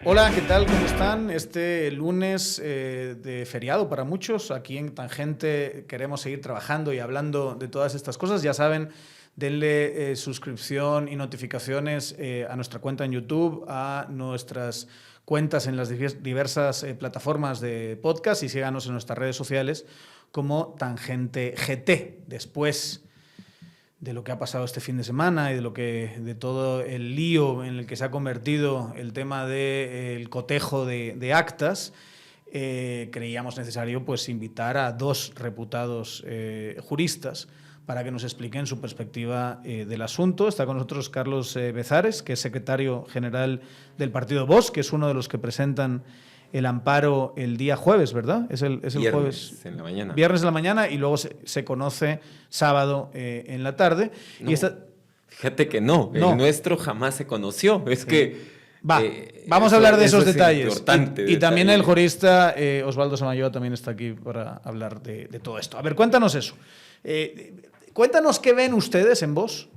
Hola, ¿qué tal? ¿Cómo están? Este lunes de feriado para muchos. Aquí en Tangente queremos seguir trabajando y hablando de todas estas cosas. Ya saben, denle suscripción y notificaciones a nuestra cuenta en YouTube, a nuestras cuentas en las diversas plataformas de podcast y síganos en nuestras redes sociales como Tangente GT. Después de lo que ha pasado este fin de semana y de todo el lío en el que se ha convertido el tema del cotejo de actas, creíamos necesario pues invitar a dos reputados juristas para que nos expliquen su perspectiva del asunto. Está con nosotros Carlos Bezares, que es secretario general del partido VOX, que es uno de los que presentan el amparo el día jueves, ¿verdad? Es el viernes jueves en la mañana. Viernes en la mañana y luego se conoce sábado en la tarde. No, y fíjate que no, el nuestro jamás se conoció. Es que... vamos a hablar de esos es detalles. Importante, y también el jurista Osvaldo Samayoa también está aquí para hablar de todo esto. A ver, cuéntanos eso. Cuéntanos qué ven ustedes en VOX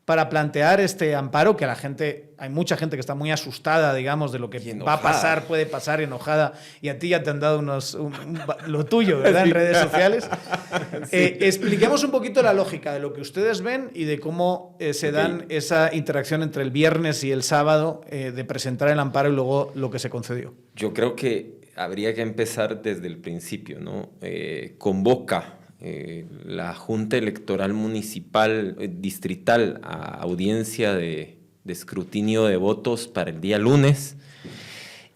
para plantear este amparo, que hay mucha gente que está muy asustada, digamos, de lo que va a pasar, puede pasar, enojada, y a ti ya te han dado lo tuyo, ¿verdad?, sí, en redes sociales. Sí. Expliquemos un poquito la lógica de lo que ustedes ven y de cómo se dan esa interacción entre el viernes y el sábado de presentar el amparo y luego lo que se concedió. Yo creo que habría que empezar desde el principio, ¿no? Convoca la Junta Electoral Municipal Distrital a audiencia de escrutinio de votos para el día lunes,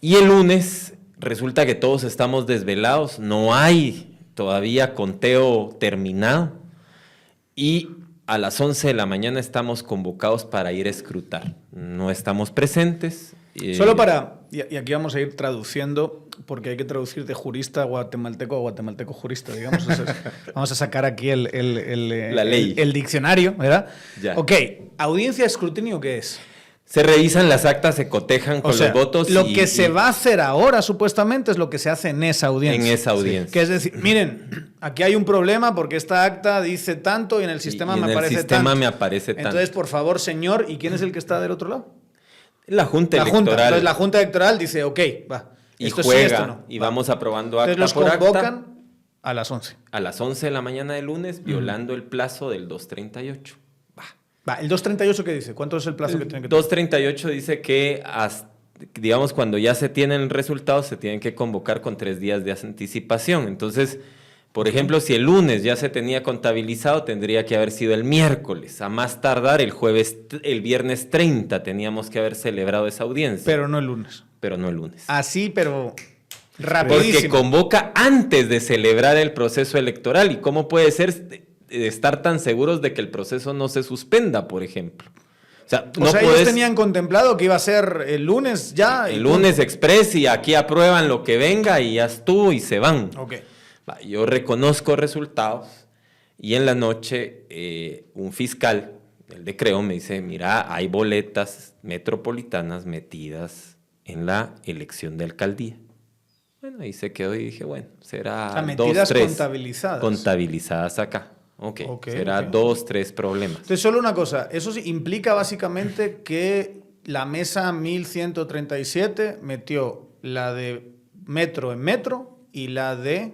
y el lunes resulta que todos estamos desvelados, no hay todavía conteo terminado, y a las 11 de la mañana estamos convocados para ir a escrutar. No estamos presentes. Solo y aquí vamos a ir traduciendo, porque hay que traducir de jurista guatemalteco a guatemalteco jurista, digamos. Entonces, vamos a sacar aquí la ley. El diccionario, ¿verdad? Ya. Ok, audiencia de escrutinio, ¿qué es? Se revisan las actas, se cotejan con los votos. Lo que se va a hacer ahora, supuestamente, es lo que se hace en esa audiencia. En esa audiencia. Sí. Que es decir, miren, aquí hay un problema porque esta acta dice tanto y en el sistema me aparece tanto. Entonces, por favor, señor, ¿y quién es el que está del otro lado? La Junta Electoral. Entonces, la Junta Electoral dice, ok, va. Y esto juega, sí, esto no. Y vamos aprobando acta Entonces, por acta. los convocan a las 11. A las 11 de la mañana del lunes, violando el plazo del 238. Va, ¿el 238 qué dice? ¿Cuánto es el plazo que tienen que tener? 238 dice que, digamos, cuando ya se tienen resultados, se tienen que convocar con 3 días de anticipación. Entonces, por ejemplo, si el lunes ya se tenía contabilizado, tendría que haber sido el miércoles. A más tardar, el viernes 30 teníamos que haber celebrado esa audiencia. Pero no el lunes. Pero no el lunes. Así, pero rapidísimo. Porque convoca antes de celebrar el proceso electoral. ¿Y cómo puede ser estar tan seguros de que el proceso no se suspenda, por ejemplo? O sea, ellos tenían contemplado que iba a ser el lunes ya. El lunes express y aquí aprueban lo que venga y ya estuvo y se van. Ok. Yo reconozco resultados y en la noche un fiscal, el de Creo, me dice, mira, hay boletas metropolitanas metidas en la elección de alcaldía. Bueno, ahí se quedó y dije, bueno, será metidas 2, 3. contabilizadas. Contabilizadas acá. Ok, será 2, 3 problemas. Entonces, solo una cosa, eso sí implica básicamente que la mesa 1137 metió la de metro en metro y la de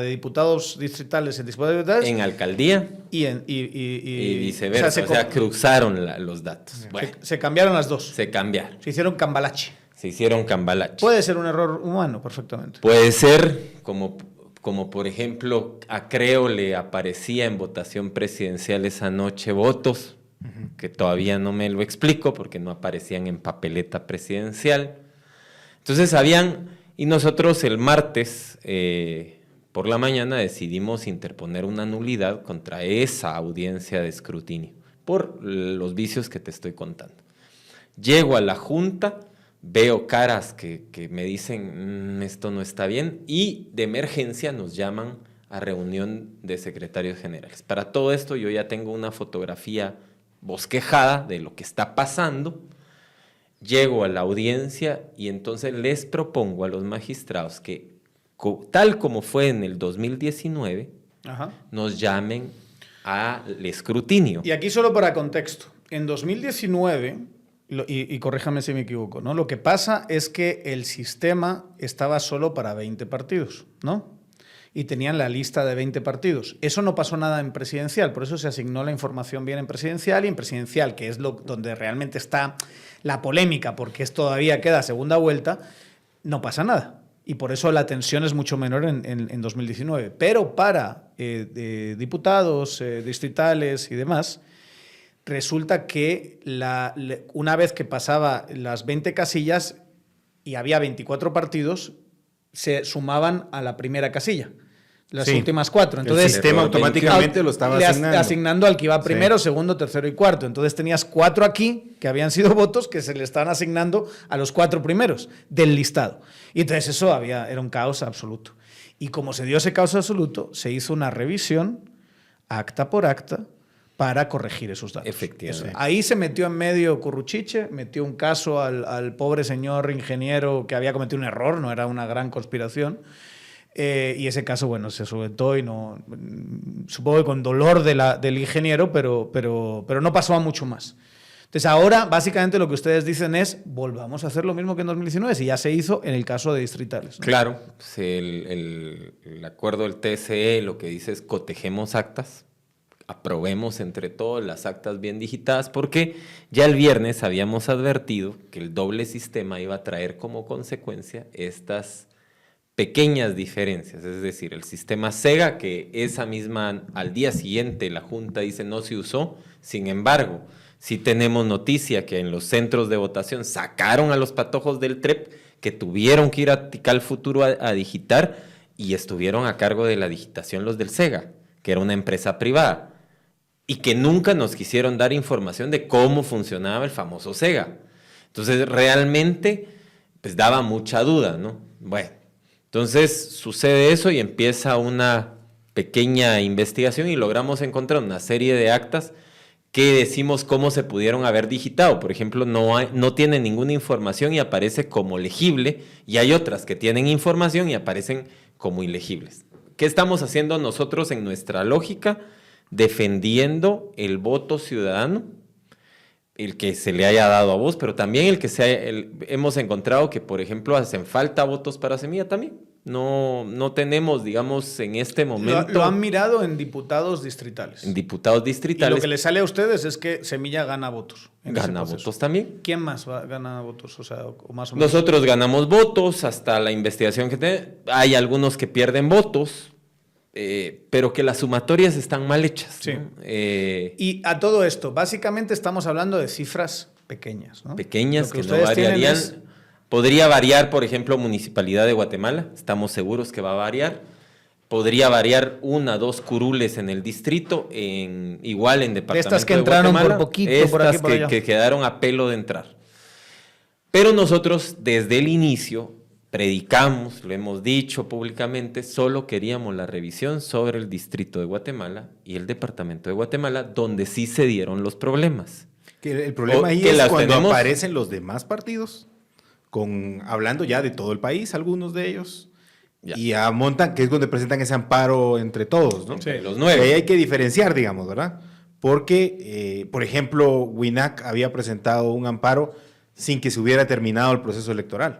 diputados distritales en diputados distritales. En alcaldía. Y viceversa, o sea cruzaron los datos. Bueno, se cambiaron las dos. Se cambiaron. Se hicieron cambalache. Puede ser un error humano, perfectamente. Puede ser, como por ejemplo, a Creo le aparecía en votación presidencial esa noche votos, que todavía no me lo explico porque no aparecían en papeleta presidencial. Entonces y nosotros el martes por la mañana decidimos interponer una nulidad contra esa audiencia de escrutinio por los vicios que te estoy contando. Llego a la Junta, veo caras que me dicen esto no está bien y de emergencia nos llaman a reunión de secretarios generales. Para todo esto yo ya tengo una fotografía bosquejada de lo que está pasando. Llego a la audiencia y entonces les propongo a los magistrados que, tal como fue en el 2019, nos llamen al escrutinio. Y aquí solo para contexto. En 2019, y corríjame si me equivoco, ¿no? Lo que pasa es que el sistema estaba solo para 20 partidos, ¿no? Y tenían la lista de 20 partidos. Eso no pasó nada en presidencial, por eso se asignó la información bien en presidencial, y en presidencial, que es donde realmente está la polémica, porque todavía queda segunda vuelta, no pasa nada. Y por eso la tensión es mucho menor en 2019. Pero para diputados, distritales y demás, resulta que una vez que pasaba las 20 casillas y había 24 partidos, se sumaban a la primera casilla, las últimas 4. Entonces, el sistema automáticamente lo estaba asignando al que iba primero, segundo, tercero y cuarto. Entonces tenías 4 aquí que habían sido votos que se le estaban asignando a los 4 primeros del listado. Y entonces eso era un caos absoluto. Y como se dio ese caos absoluto, se hizo una revisión acta por acta para corregir esos datos. Efectivamente. Ahí se metió en medio Curruchiche, metió un caso al pobre señor ingeniero que había cometido un error, no era una gran conspiración. Y ese caso, bueno, se solventó y no, supongo que con dolor del ingeniero, pero no pasó a mucho más. Entonces ahora, básicamente lo que ustedes dicen es, volvamos a hacer lo mismo que en 2019, si ya se hizo en el caso de distritales, ¿no? Claro, el acuerdo del TSE lo que dice es cotejemos actas, aprobemos entre todos las actas bien digitadas, porque ya el viernes habíamos advertido que el doble sistema iba a traer como consecuencia estas pequeñas diferencias, es decir, el sistema SEGA, que esa misma, al día siguiente la Junta dice no se usó, sin embargo, sí tenemos noticia que en los centros de votación sacaron a los patojos del TREP, que tuvieron que ir a Tikal Futuro a digitar, y estuvieron a cargo de la digitación los del SEGA, que era una empresa privada, y que nunca nos quisieron dar información de cómo funcionaba el famoso SEGA. Entonces, realmente, pues daba mucha duda, ¿no? Bueno, entonces sucede eso y empieza una pequeña investigación y logramos encontrar una serie de actas que decimos cómo se pudieron haber digitado. Por ejemplo, no tiene ninguna información y aparece como legible, y hay otras que tienen información y aparecen como ilegibles. ¿Qué estamos haciendo nosotros en nuestra lógica? Defendiendo el voto ciudadano, el que se le haya dado a vos, pero también el que hemos encontrado que, por ejemplo, hacen falta votos para Semilla también. No tenemos, digamos, en este momento... Lo han mirado en diputados distritales. En diputados distritales. Y lo que les sale a ustedes es que Semilla gana votos. Gana votos también. ¿Quién más gana votos? O sea, o más o menos. Nosotros ganamos votos, hasta la investigación que tenemos. Hay algunos que pierden votos, pero que las sumatorias están mal hechas, sí. ¿no? Y a todo esto, básicamente estamos hablando de cifras pequeñas, ¿no? Pequeñas que no variarían. Podría variar, por ejemplo, Municipalidad de Guatemala, estamos seguros que va a variar. Podría variar 1 o 2 curules en el distrito, igual en departamento de estas que entraron Guatemala, por poquito, estas por aquí, por allá. que quedaron a pelo de entrar. Pero nosotros, desde el inicio, predicamos, lo hemos dicho públicamente, solo queríamos la revisión sobre el distrito de Guatemala y el departamento de Guatemala, donde sí se dieron los problemas. Que el problema ahí es cuando aparecen los demás partidos, hablando ya de todo el país, algunos de ellos, ya. Y a montan, que es donde presentan ese amparo entre todos, ¿no? Sí, los 9. Ahí hay que diferenciar, digamos, ¿verdad? Porque, por ejemplo, WINAC había presentado un amparo sin que se hubiera terminado el proceso electoral.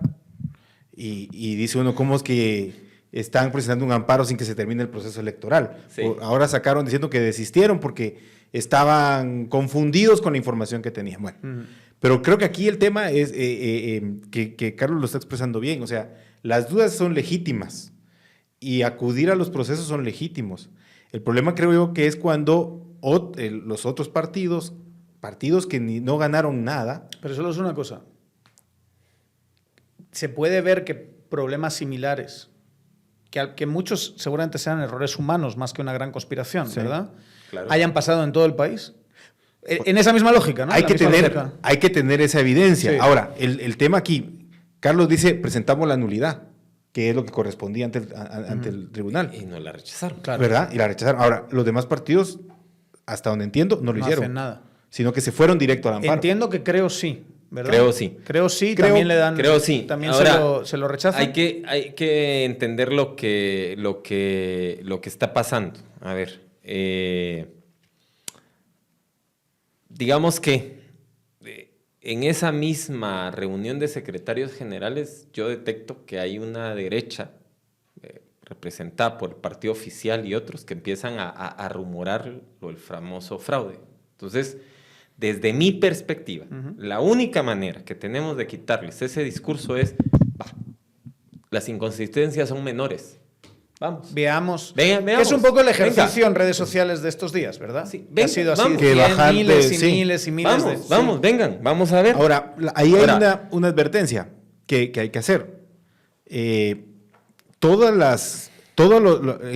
Y dice uno, ¿cómo es que están presentando un amparo sin que se termine el proceso electoral? Sí. Ahora sacaron diciendo que desistieron porque estaban confundidos con la información que tenían. Bueno, pero creo que aquí el tema es que Carlos lo está expresando bien. O sea, las dudas son legítimas y acudir a los procesos son legítimos. El problema creo yo que es cuando los otros partidos que no ganaron nada... Pero solo es una cosa. Se puede ver que problemas similares, que muchos seguramente sean errores humanos más que una gran conspiración, sí, ¿verdad? Claro. Hayan pasado en todo el país. En esa misma lógica, ¿no? Hay que tener esa evidencia. Sí. Ahora, el tema aquí, Carlos dice, presentamos la nulidad, que es lo que correspondía ante el tribunal. Y no la rechazaron. Claro. ¿Verdad? Y la rechazaron. Ahora, los demás partidos, hasta donde entiendo, no lo hicieron. No hacen nada. Sino que se fueron directo al amparo. Entiendo que creo sí. ¿Verdad? Creo sí, también le dan. Creo sí. También ahora, se lo rechazan. Hay que entender lo que está pasando. A ver, digamos que en esa misma reunión de secretarios generales yo detecto que hay una derecha representada por el partido oficial y otros que empiezan a rumorar el famoso fraude. Entonces, desde mi perspectiva, la única manera que tenemos de quitarles ese discurso es, las inconsistencias son menores. Vamos. Veamos. Veamos. Es un poco el ejercicio en redes sociales de estos días, ¿verdad? Sí, Ha sido así. vamos. Que bajar miles y sí. miles y miles de... Vamos, vengan, vamos a ver. Ahora, ahí hay una advertencia que hay que hacer. En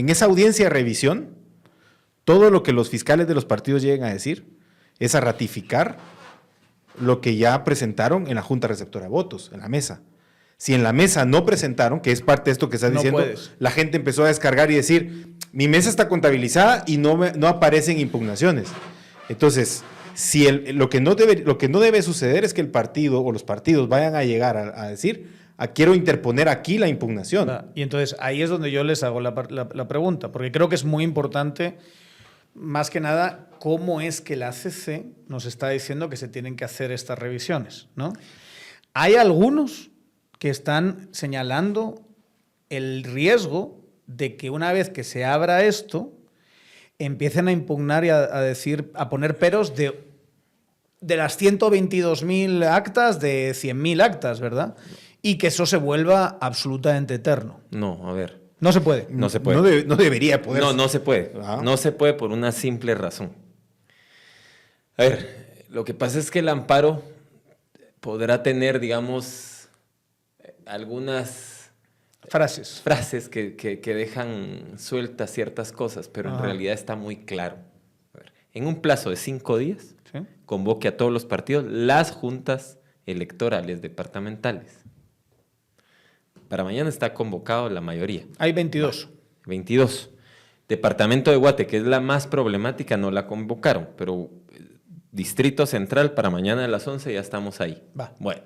esa audiencia de revisión, todo lo que los fiscales de los partidos lleguen a decir es a ratificar lo que ya presentaron en la Junta Receptora de Votos, en la mesa. Si en la mesa no presentaron, que es parte de esto que estás diciendo, la gente empezó a descargar y decir, mi mesa está contabilizada y no aparecen impugnaciones. Entonces, si lo que no debe suceder es que el partido o los partidos vayan a llegar a decir, quiero interponer aquí la impugnación. Y entonces ahí es donde yo les hago la pregunta, porque creo que es muy importante, más que nada, cómo es que la ACC nos está diciendo que se tienen que hacer estas revisiones, ¿no? Hay algunos que están señalando el riesgo de que una vez que se abra esto, empiecen a impugnar y a poner peros de las 122.000 actas, de 100.000 actas, ¿verdad? Y que eso se vuelva absolutamente eterno. No, a ver. No se puede. No se puede. No debería poder. No se puede. No se puede por una simple razón. A ver, lo que pasa es que el amparo podrá tener, digamos, algunas frases que dejan sueltas ciertas cosas, pero en realidad está muy claro. A ver, en un plazo de 5 días, ¿sí?, convoque a todos los partidos las juntas electorales departamentales. Para mañana está convocado la mayoría. Hay 22. 22. Departamento de Guate, que es la más problemática, no la convocaron, pero Distrito Central para mañana a las 11 ya estamos ahí. Va. Bueno.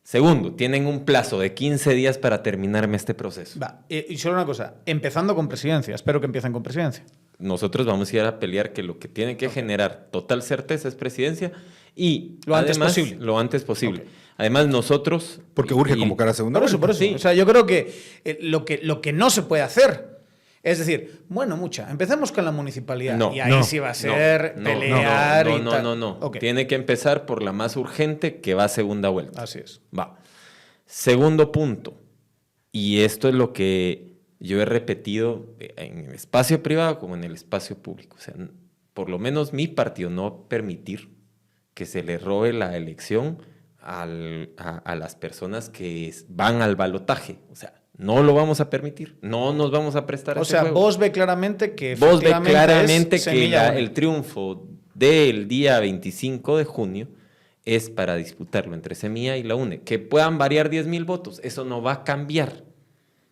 Segundo, tienen un plazo de 15 días para terminarme este proceso. Va. Y solo una cosa, empezando con presidencia, espero que empiecen con presidencia. Nosotros vamos a ir a pelear que lo que tiene que generar total certeza es presidencia y lo antes además, posible. Lo antes posible. Okay. Además nosotros... Porque urge convocar a segunda vuelta. Por eso. Sí. O sea, yo creo que lo que no se puede hacer es decir, bueno, empecemos con la municipalidad y ahí sí va a ser pelear y tal. No. Okay. Tiene que empezar por la más urgente que va a segunda vuelta. Así es. Va. Segundo punto, y esto es lo que yo he repetido en el espacio privado como en el espacio público. O sea, por lo menos mi partido no va a permitir que se le robe la elección a las personas que van al balotaje. O sea, no lo vamos a permitir, no nos vamos a prestar a ese juego. Vos ve claramente que el triunfo del día 25 de junio es para disputarlo entre Semilla y la UNE. Que puedan variar 10,000 votos, eso no va a cambiar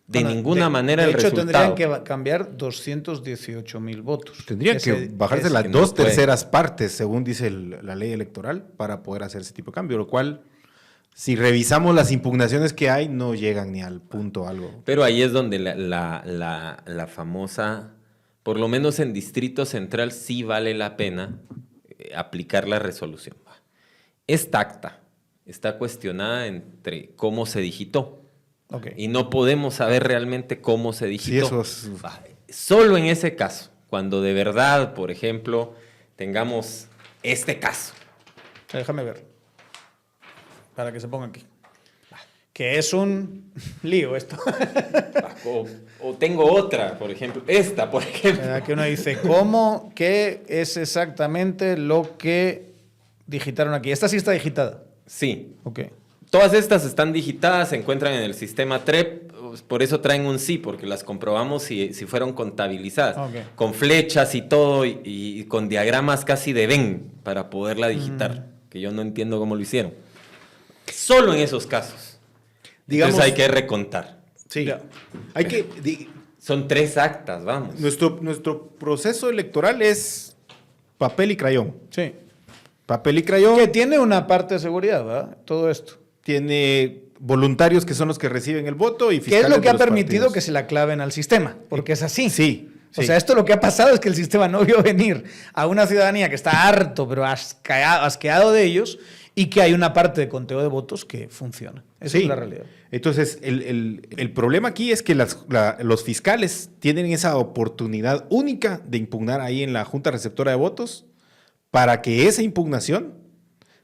de ninguna manera el resultado. De hecho, tendrían que cambiar 218,000 votos. Tendría que bajarse las 2/3 partes, según dice la ley electoral, para poder hacer ese tipo de cambio, lo cual... Si revisamos las impugnaciones que hay, no llegan ni al punto algo. Pero ahí es donde la famosa, por lo menos en Distrito Central, sí vale la pena aplicar la resolución. Esta acta está cuestionada entre cómo se digitó. Okay. Y no podemos saber realmente cómo se digitó. Sí, eso es... Solo en ese caso, cuando de verdad, por ejemplo, tengamos este caso. Déjame ver. Para que se ponga aquí. Que es un lío esto. O tengo otra, por ejemplo. Esta, por ejemplo. Que uno dice, ¿cómo? ¿Qué es exactamente lo que digitaron aquí? ¿Esta sí está digitada? Sí. Ok. Todas estas están digitadas, se encuentran en el sistema TREP, por eso traen un sí, porque las comprobamos si fueron contabilizadas. Okay. Con flechas y todo, y con diagramas casi de Venn para poderla digitar, que yo no entiendo cómo lo hicieron. Solo en esos casos. Digamos, entonces hay que recontar. Sí. Hay que... Son 3 actas, vamos. Nuestro proceso electoral es papel y crayón. Sí. Papel y crayón. Que tiene una parte de seguridad, ¿verdad? Todo esto. Tiene voluntarios que son los que reciben el voto y fiscales. ¿Qué es lo que ha permitido partidos. Que se la claven al sistema? Porque es así. Sí. O sea, esto lo que ha pasado es que el sistema no vio venir a una ciudadanía que está harto, pero asqueado de ellos, y que hay una parte de conteo de votos que funciona. Esa es la realidad. Entonces, el problema aquí es que los fiscales tienen esa oportunidad única de impugnar ahí en la Junta Receptora de Votos para que esa impugnación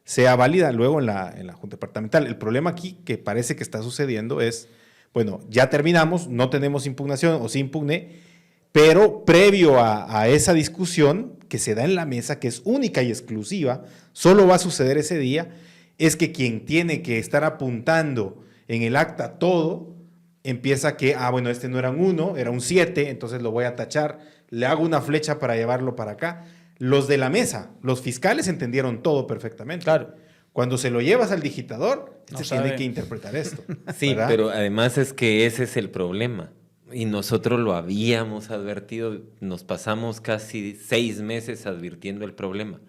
sea válida luego en la Junta Departamental. El problema aquí que parece que está sucediendo es, bueno, ya terminamos, no tenemos impugnación o sí impugné, pero previo a esa discusión que se da en la mesa, que es única y exclusiva, solo va a suceder ese día, es que quien tiene que estar apuntando en el acta todo, empieza que, bueno, este no era un 1, era un 7, entonces lo voy a tachar, le hago una flecha para llevarlo para acá. Los de la mesa, los fiscales entendieron todo perfectamente. Claro. Cuando se lo llevas al digitador, No se sabe. tiene que interpretar esto. Sí, ¿verdad? pero además es que ese es el problema. Y nosotros lo habíamos advertido, nos pasamos casi 6 meses advirtiendo el problema.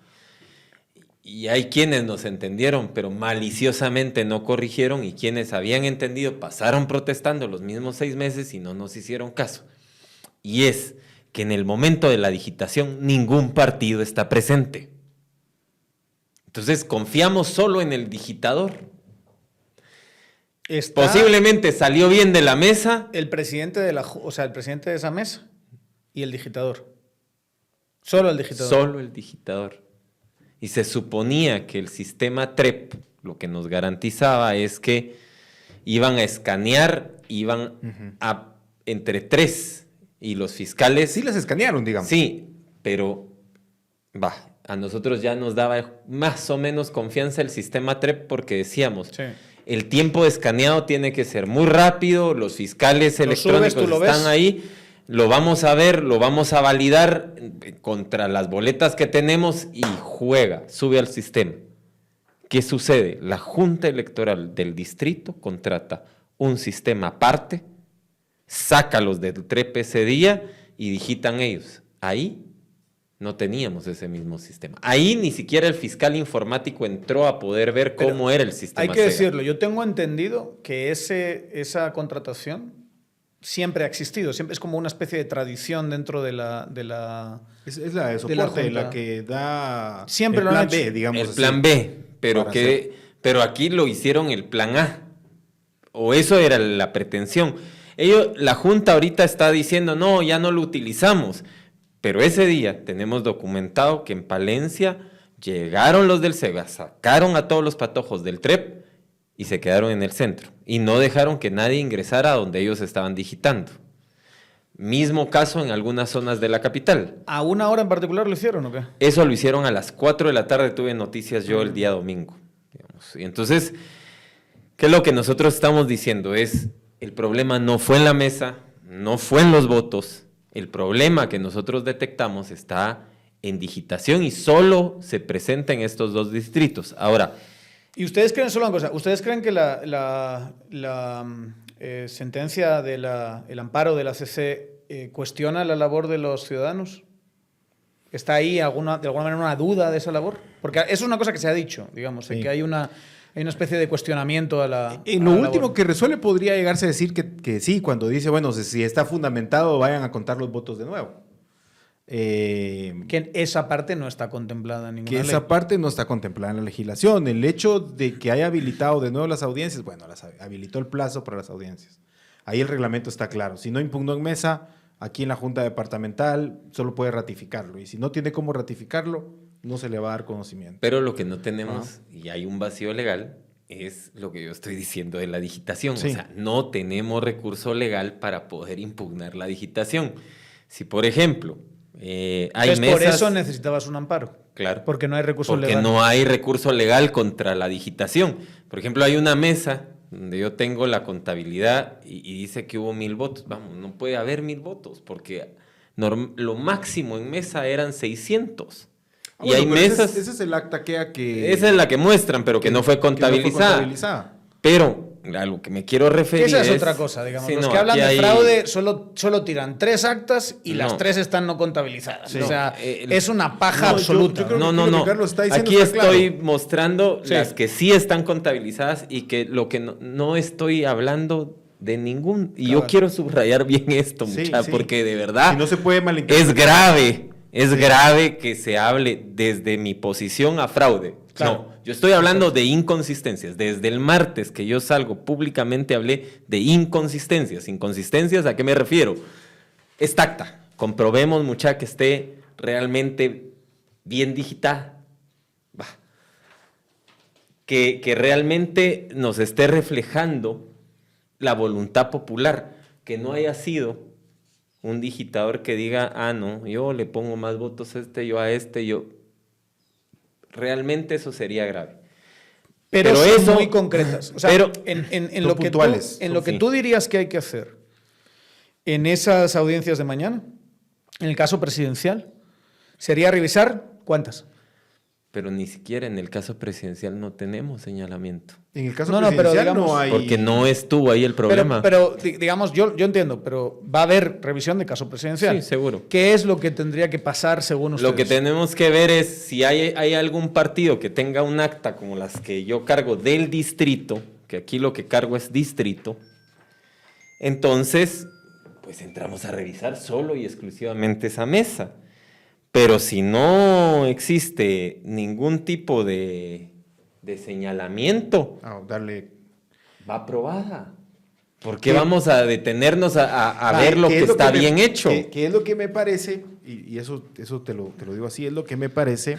Y hay quienes nos entendieron, pero maliciosamente no corrigieron, y quienes habían entendido pasaron protestando los mismos 6 meses y no nos hicieron caso. Y es que en el momento de la digitación ningún partido está presente. Entonces confiamos solo en el digitador. Posiblemente salió bien de la mesa. El presidente el presidente de esa mesa y el digitador. Solo el digitador. Solo el digitador. Y se suponía que el sistema TREP lo que nos garantizaba es que iban a escanear, entre 3 y los fiscales. Sí les escanearon, digamos. Sí, pero a nosotros ya nos daba más o menos confianza el sistema TREP porque decíamos, Sí. el tiempo de escaneado tiene que ser muy rápido, los fiscales electrónicos están ahí, lo vamos a ver, lo vamos a validar contra las boletas que tenemos y sube al sistema. ¿Qué sucede? La Junta Electoral del distrito contrata un sistema aparte, saca los del TREP ese día y digitan ellos. Ahí no teníamos ese mismo sistema. Ahí ni siquiera el fiscal informático entró a poder ver cómo era el sistema. Hay que decirlo, yo tengo entendido que esa contratación siempre ha existido, siempre es como una especie de tradición dentro de la Es la de soporte, la que da siempre el lo han plan hecho. B, digamos El así. plan B, pero aquí lo hicieron el plan A. O eso era la pretensión. La Junta ahorita está diciendo, no, ya no lo utilizamos. Pero ese día tenemos documentado que en Palencia llegaron los del SEGA, sacaron a todos los patojos del TREP y se quedaron en el centro. Y no dejaron que nadie ingresara a donde ellos estaban digitando. Mismo caso en algunas zonas de la capital. ¿A una hora en particular lo hicieron o qué? Eso lo hicieron a las 4 de la tarde, tuve noticias yo el día domingo. Digamos. Y entonces, ¿qué es lo que nosotros estamos diciendo? El problema no fue en la mesa, no fue en los votos. El problema que nosotros detectamos está en digitación y solo se presenta en estos 2 distritos. Ahora, ¿y ustedes creen, solo una cosa, ustedes creen que la sentencia el amparo de la CC cuestiona la labor de los ciudadanos? ¿Está ahí de alguna manera una duda de esa labor? Porque eso es una cosa que se ha dicho, digamos, Sí. que hay una especie de cuestionamiento a la En lo a la último labor. que resuelve podría llegarse a decir que sí, cuando dice, bueno, si está fundamentado, vayan a contar los votos de nuevo. Que esa parte no está contemplada en ninguna Que ley. esa parte no está contemplada en la legislación. El hecho de que haya habilitado de nuevo las audiencias, bueno, habilitó el plazo para las audiencias. Ahí el reglamento está claro. Si no impugnó en mesa, aquí en la Junta Departamental solo puede ratificarlo. Y si no tiene cómo ratificarlo, no se le va a dar conocimiento. pero lo que no tenemos, y hay un vacío legal, es lo que yo estoy diciendo de la digitación. Sí. O sea, no tenemos recurso legal para poder impugnar la digitación. Si, por ejemplo, hay Entonces, mesas... por eso necesitabas un amparo. Claro. Porque no hay recurso Porque legal. no hay recurso legal contra la digitación. Por ejemplo, hay una mesa donde yo tengo la contabilidad y dice que hubo 1000 votos. Vamos, no puede haber 1000 votos porque lo máximo en mesa eran 600. Y hay mesas... Ese es el acta que... Esa es la que muestran, pero que no fue contabilizada. Pero a lo que me quiero referir Esa es otra cosa, digamos. Sí, Los no, que hablan aquí de hay- fraude solo tiran 3 actas y las No. 3 están no contabilizadas. Sí. O sea, No, es una paja no, yo absoluta. creo No, que no, lo que no. Carlos está diciendo Aquí está claro. estoy mostrando Sí. las que sí están contabilizadas y que lo que no estoy hablando de ningún... Y Claro. yo quiero subrayar bien esto, Sí, muchacha, sí. porque de verdad Y no se puede malinterpretar. es grave que se hable desde mi posición a fraude. Claro. No, yo estoy hablando de inconsistencias. Desde el martes que yo salgo públicamente hablé de inconsistencias. ¿Inconsistencias a qué me refiero? Esta acta, comprobemos, muchacha, que esté realmente bien digitada. Va. Que realmente nos esté reflejando la voluntad popular, que no haya sido un digitador que diga, ah, no, yo le pongo más votos a este, yo a este, yo... Realmente eso sería grave. Pero Pero son eso- muy concretas. O sea, pero- en son lo que puntuales. en lo que Sí. tú dirías que hay que hacer en esas audiencias de mañana, en el caso presidencial, sería revisar ¿cuántas? Pero ni siquiera en el caso presidencial no tenemos señalamiento. En el caso No, no, pero presidencial digamos- no hay... Porque no estuvo ahí el problema. Pero, digamos, yo entiendo, pero va a haber revisión de caso presidencial. Sí, seguro. ¿Qué es lo que tendría que pasar según ustedes? Lo que tenemos que ver es si hay algún partido que tenga un acta como las que yo cargo del distrito, que aquí lo que cargo es distrito, entonces, pues entramos a revisar solo y exclusivamente esa mesa. Pero si no existe ningún tipo de señalamiento, darle... va aprobada. ¿Por qué vamos a detenernos a ver lo ¿qué que es está me- bien hecho? ¿Qué es lo que me parece? Y eso te lo digo así, es lo que me parece.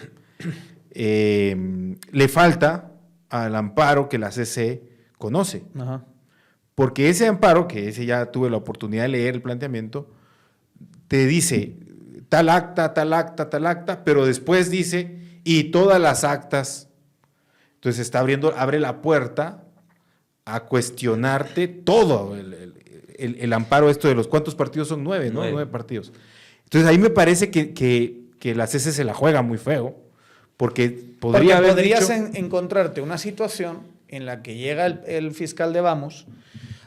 Le falta al amparo que la CC conoce. Ajá. Porque ese amparo, que ese ya tuve la oportunidad de leer el planteamiento, te dice tal acta, tal acta, tal acta, pero después dice, y todas las actas. Entonces abre la puerta a cuestionarte todo el amparo esto de los cuántos partidos son 9, ¿no? 9 partidos. Entonces ahí me parece que la CC se la juega muy feo, porque podría haber podrías dicho, encontrarte una situación en la que llega el fiscal de Vamos,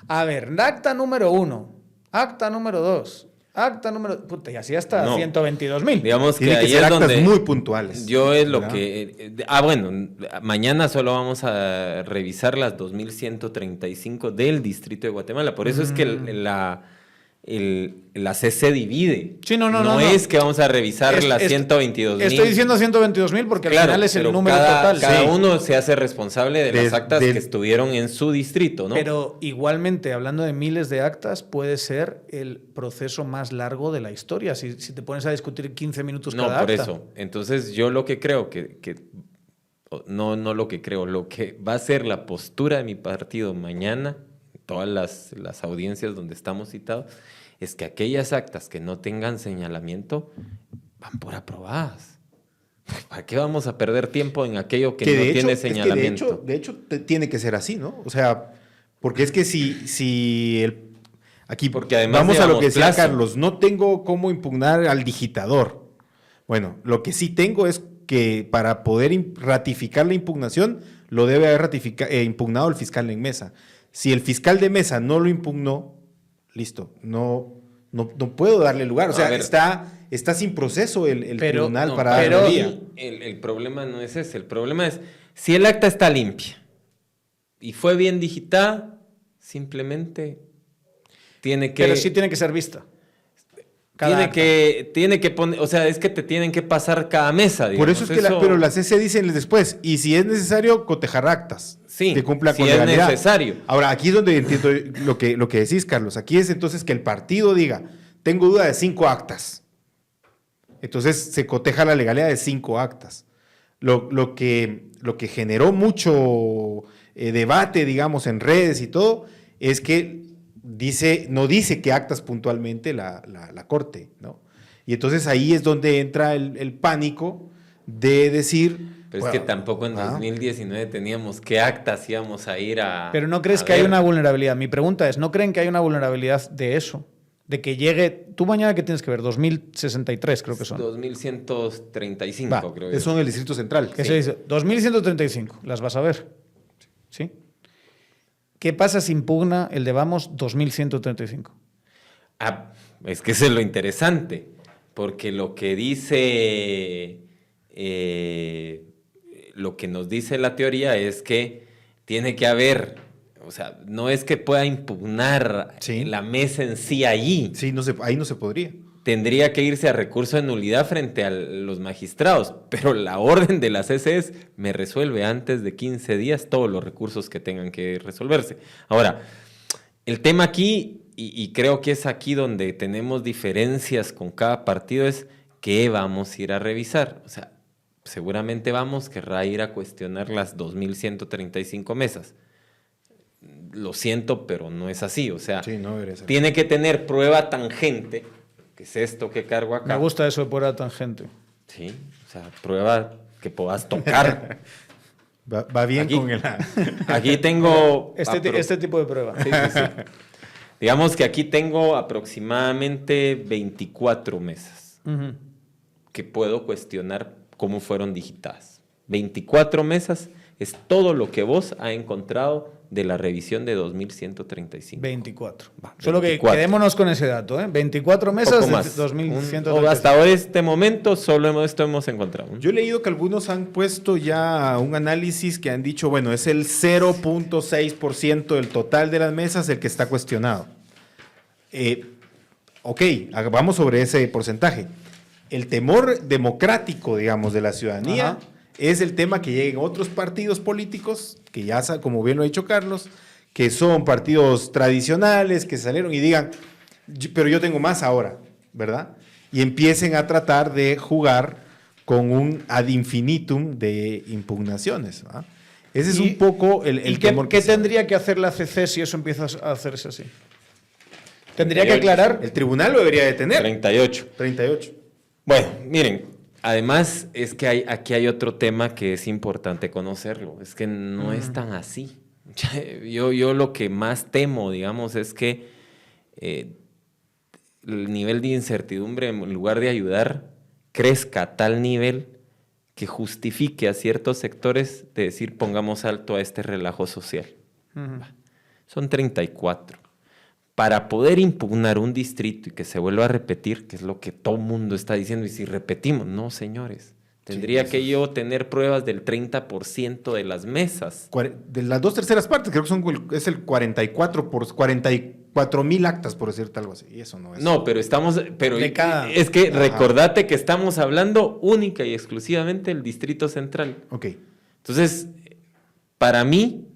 a ver, acta número 1, acta número 2, acta número... Puta, y así hasta No. 122,000. Digamos que tiene que ahí ser es actas donde muy puntuales. yo es lo ¿verdad? que... bueno, mañana solo vamos a revisar las 2.135 del Distrito de Guatemala. Por eso es que la CC divide. Sí, no. es que vamos a revisar las 122,000. Estoy diciendo 122,000 porque al final es el pero número cada, total. Cada Sí. uno se hace responsable de las actas del- que estuvieron en su distrito, ¿no? Pero igualmente, hablando de miles de actas, puede ser el proceso más largo de la historia. Si te pones a discutir 15 minutos No, cada por acta. eso. Entonces, yo lo que creo no lo que creo, lo que va a ser la postura de mi partido mañana, todas las audiencias donde estamos citados, es que aquellas actas que no tengan señalamiento van por aprobadas. ¿Para qué vamos a perder tiempo en aquello que no de hecho, tiene es que señalamiento? de hecho, tiene que ser así, ¿no? O sea, porque es que aquí Porque además vamos a lo llevamos que decía plazo. Carlos, no tengo cómo impugnar al digitador. Bueno, lo que sí tengo es que para poder ratificar la impugnación, lo debe haber impugnado el fiscal en mesa. Si el fiscal de mesa no lo impugnó, listo, no puedo darle lugar. O A sea, ver. está sin proceso el Pero- tribunal No, para para darle mí, vía. el problema no es ese. El problema es, si el acta está limpia y fue bien digitada, simplemente tiene que... Pero sí tiene que ser vista. Cada tiene que poner, o sea, es que te tienen que pasar cada mesa, digamos. Por eso es que pero la CC dice después, y si es necesario, cotejar actas. Sí, que cumpla si con es legalidad. necesario. Ahora, aquí es donde entiendo lo que decís, Carlos. Aquí es entonces que el partido diga, tengo duda de 5 actas. Entonces se coteja la legalidad de 5 actas. Lo que generó mucho debate, digamos, en redes y todo, es que no dice que actas puntualmente la Corte, ¿no? Y entonces ahí es donde entra el pánico de decir... Pero es que tampoco en 2019 teníamos qué actas íbamos a ir a... Pero ¿no crees a que hay ver. una vulnerabilidad? Mi pregunta es, ¿no creen que hay una vulnerabilidad de eso? De que llegue... Tú mañana, ¿qué tienes que ver? 2063 creo que son. 2135, Va, creo yo. Eso en el Distrito Central. ¿Qué se dice? 2135, las vas a ver. ¿Sí? ¿Qué pasa si impugna el de Vamos 2135? Ah, es que eso es lo interesante, porque lo que dice, lo que nos dice la teoría es que tiene que haber O sea, no es que pueda impugnar la mesa en sí allí. Sí, ahí no se podría. Tendría que irse a recurso de nulidad frente a los magistrados, pero la orden de la CC me resuelve antes de 15 días todos los recursos que tengan que resolverse. Ahora, el tema aquí, y creo que es aquí donde tenemos diferencias con cada partido, es qué vamos a ir a revisar. O sea, seguramente querrá ir a cuestionar las 2.135 mesas. Lo siento, pero no es así. O sea, tiene que tener prueba tangente, que es esto que cargo acá. Me gusta eso de prueba tangente. Sí, o sea, prueba que puedas tocar. Va bien aquí, con el... Aquí tengo... Este tipo de prueba. Sí. Digamos que aquí tengo aproximadamente 24 mesas que puedo cuestionar cómo fueron digitadas. 24 mesas es todo lo que vos has encontrado de la revisión de 2.135. 24. Va, Solo 24. que quedémonos con ese dato, ¿eh? 24 mesas de 2.135. Hasta este momento solo esto hemos encontrado. Yo he leído que algunos han puesto ya un análisis que han dicho, bueno, es el 0.6% del total de las mesas el que está cuestionado. Ok, vamos sobre ese porcentaje. El temor democrático, digamos, de la ciudadanía es el tema que lleguen otros partidos políticos, que ya, como bien lo ha dicho Carlos, que son partidos tradicionales, que salieron y digan, pero yo tengo más ahora, ¿verdad? Y empiecen a tratar de jugar con un ad infinitum de impugnaciones, ¿verdad? Ese es un poco el temor. ¿Qué tendría que hacer la CC si eso empieza a hacerse así? ¿Tendría que aclarar? El tribunal lo debería de tener. 38. Bueno, miren, además es que aquí hay otro tema que es importante conocerlo. Es que no es tan así. Yo lo que más temo, digamos, es que el nivel de incertidumbre, en lugar de ayudar, crezca a tal nivel que justifique a ciertos sectores de decir pongamos alto a este relajo social. Son 34. Para poder impugnar un distrito y que se vuelva a repetir, que es lo que todo el mundo está diciendo, y si repetimos, no, señores, tendría que yo tener pruebas del 30% de las mesas. De las 2/3 partes, creo que es el 44.000 actas, por decirte algo así, y eso no es... No, pero es que recordate que estamos hablando única y exclusivamente del Distrito Central. Ok. Entonces, para mí,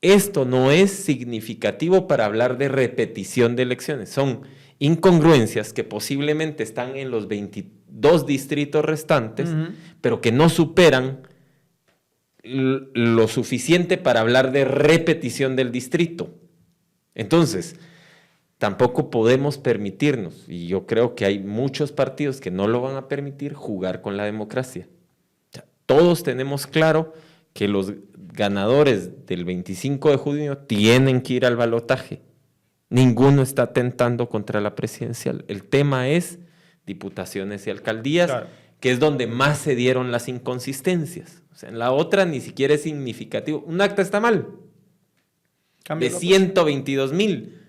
esto no es significativo para hablar de repetición de elecciones. Son incongruencias que posiblemente están en los 22 distritos restantes, pero que no superan lo suficiente para hablar de repetición del distrito. Entonces, tampoco podemos permitirnos, y yo creo que hay muchos partidos que no lo van a permitir, jugar con la democracia. Todos tenemos claro que los ganadores del 25 de junio tienen que ir al balotaje. Ninguno está atentando contra la presidencial. El tema es diputaciones y alcaldías, que es donde más se dieron las inconsistencias. O sea, en la otra ni siquiera es significativo. Un acta está mal. De 122,000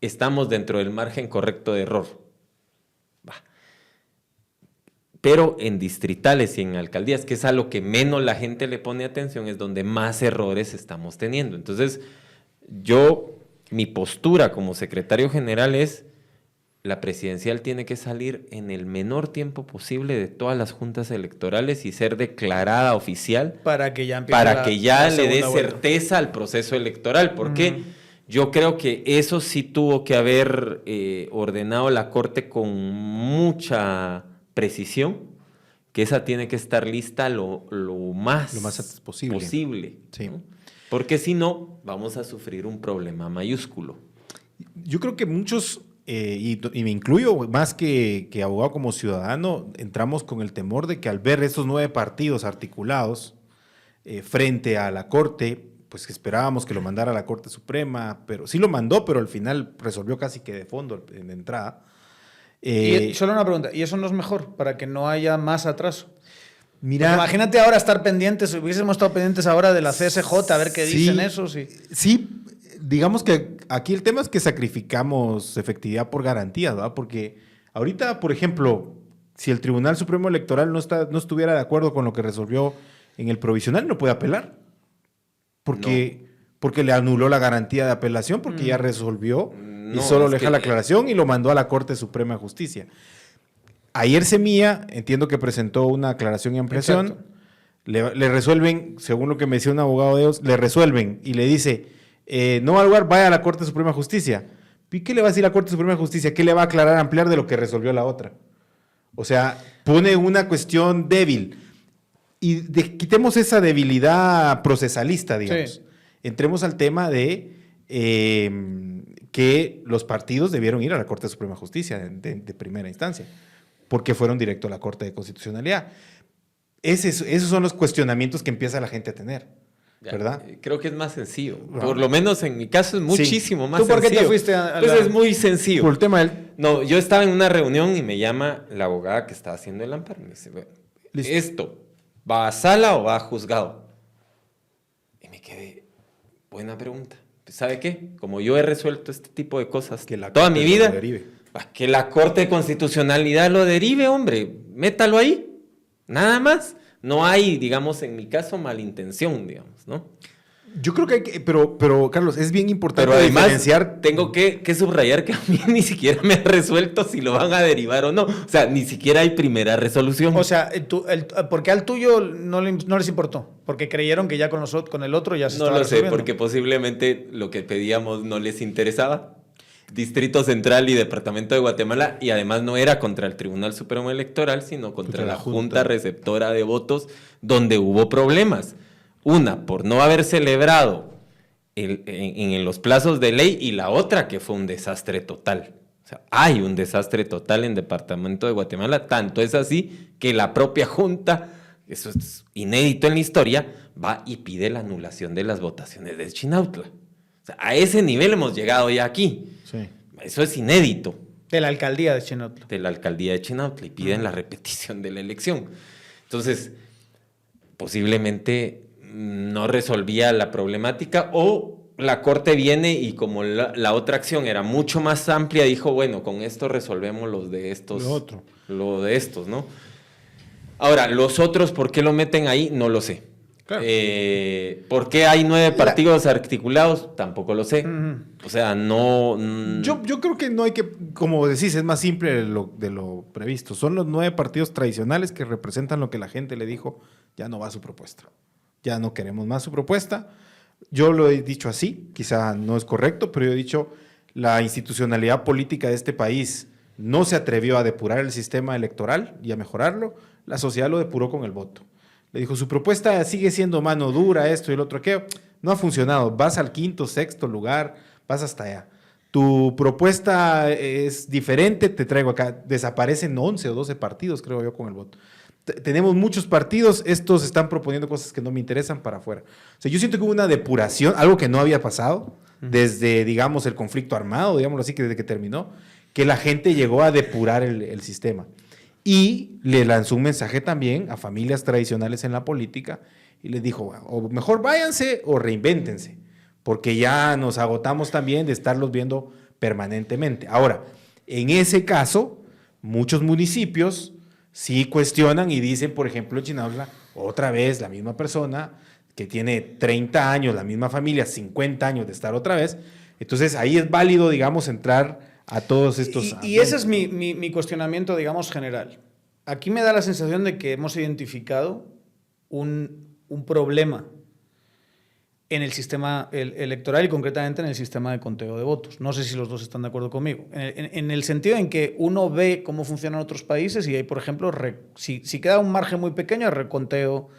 estamos dentro del margen correcto de error. Pero en distritales y en alcaldías, que es a lo que menos la gente le pone atención, es donde más errores estamos teniendo. Entonces, mi postura como secretario general es, la presidencial tiene que salir en el menor tiempo posible de todas las juntas electorales y ser declarada oficial para que ya le dé certeza al proceso electoral, porque yo creo que eso sí tuvo que haber ordenado la Corte con mucha precisión, que esa tiene que estar lista lo más posible sí. ¿no? Porque si no, vamos a sufrir un problema mayúsculo. Yo creo que muchos, y me incluyo más que abogado como ciudadano, entramos con el temor de que al ver estos 9 partidos articulados frente a la Corte, pues que esperábamos que lo mandara a la Corte Suprema, pero sí lo mandó, pero al final resolvió casi que de fondo en entrada. Y solo una pregunta, ¿y eso no es mejor para que no haya más atraso? Mira, pues imagínate ahora estar pendientes, hubiésemos estado pendientes ahora de la CSJ, a ver qué dicen esos. Sí, digamos que aquí el tema es que sacrificamos efectividad por garantías, ¿verdad? Porque ahorita, por ejemplo, si el Tribunal Supremo Electoral no estuviera de acuerdo con lo que resolvió en el provisional, no puede apelar. Porque porque le anuló la garantía de apelación, porque ya resolvió y No, solo es le deja que- la aclaración y lo mandó a la Corte Suprema de Justicia. Ayer Semilla, entiendo que presentó una aclaración y ampliación, Exacto. le resuelven, según lo que me decía un abogado de ellos, le resuelven y le dice, no va al lugar, vaya a la Corte Suprema de Justicia. ¿Y qué le va a decir la Corte Suprema de Justicia? ¿Qué le va a aclarar, ampliar de lo que resolvió la otra? O sea, pone una cuestión débil. Y quitemos esa debilidad procesalista, digamos. Sí. Entremos al tema de que los partidos debieron ir a la Corte Suprema de Justicia de primera instancia, porque fueron directo a la Corte de Constitucionalidad. Esos son los cuestionamientos que empieza la gente a tener, Ya, ¿verdad? Creo que es más sencillo. Ah. Por lo menos en mi caso es muchísimo más ¿Tú por qué sencillo. te fuiste a Pues la- es muy sencillo. Por el tema del... No, yo estaba en una reunión y me llama la abogada que estaba haciendo el amparo. Me dice, "Bueno, Listo. ¿esto va a sala o va a juzgado?" Y me quedé, buena pregunta. ¿Sabe qué? Como yo he resuelto este tipo de cosas Que la toda Corte mi lo vida, derive. que la Corte de Constitucionalidad lo derive, hombre. Métalo ahí. Nada más. No hay, digamos, en mi caso, malintención, digamos, ¿no? Yo creo que hay que... Pero Carlos, es bien importante Pero además, diferenciar... tengo que subrayar que a mí ni siquiera me ha resuelto si lo van a derivar o no. O sea, ni siquiera hay primera resolución. O sea, ¿por qué al tuyo no les importó? Porque creyeron que ya con el otro ya se no estaba lo sé, resolviendo. porque posiblemente lo que pedíamos no les interesaba. Distrito Central y Departamento de Guatemala, y además no era contra el Tribunal Supremo Electoral, sino contra la Junta Receptora de Votos, donde hubo problemas. Una, por no haber celebrado en los plazos de ley, y la otra, que fue un desastre total. O sea, hay un desastre total en Departamento de Guatemala, tanto es así que la propia Junta, eso es inédito en la historia, va y pide la anulación de las votaciones de Chinautla. O sea, a ese nivel hemos llegado ya aquí. Sí. Eso es inédito De la alcaldía de Chinotla. de la alcaldía de Chinautla y piden la repetición de la elección. Entonces, posiblemente no resolvía la problemática, o la Corte viene y como la otra acción era mucho más amplia, dijo, bueno, con esto resolvemos los de estos. Lo de estos, ¿no? Ahora, los otros, ¿por qué lo meten ahí? No lo sé. Claro. ¿Por qué hay 9 partidos articulados? Tampoco lo sé. Ujú. O sea, no... Yo creo que no hay que, como decís, es más simple de lo previsto. Son los 9 partidos tradicionales que representan lo que la gente le dijo, ya no va su propuesta. Ya no queremos más su propuesta. Yo lo he dicho así, quizá no es correcto, pero yo he dicho, la institucionalidad política de este país no se atrevió a depurar el sistema electoral y a mejorarlo. La sociedad lo depuró con el voto. Le dijo, su propuesta sigue siendo mano dura, esto y el otro aquello. No ha funcionado. Vas al 5º, 6º lugar, vas hasta allá. Tu propuesta es diferente, te traigo acá. Desaparecen 11 o 12 partidos, creo yo, con el voto. Tenemos muchos partidos, estos están proponiendo cosas que no me interesan para afuera. O sea, yo siento que hubo una depuración, algo que no había pasado desde, digamos, el conflicto armado, digámoslo así, que desde que terminó, que la gente llegó a depurar el sistema. Y le lanzó un mensaje también a familias tradicionales en la política y les dijo, o mejor váyanse o reinvéntense, porque ya nos agotamos también de estarlos viendo permanentemente. Ahora, en ese caso, muchos municipios sí cuestionan y dicen, por ejemplo, en Chinautla, otra vez la misma persona que tiene 30 años, la misma familia, 50 años de estar otra vez. Entonces, ahí es válido, digamos, entrar a todos estos... Y ese es mi cuestionamiento, digamos, general. Aquí me da la sensación de que hemos identificado un problema en el sistema electoral y concretamente en el sistema de conteo de votos. No sé si los dos están de acuerdo conmigo. En el sentido en que uno ve cómo funcionan otros países y hay, por ejemplo, si queda un margen muy pequeño, hay reconteo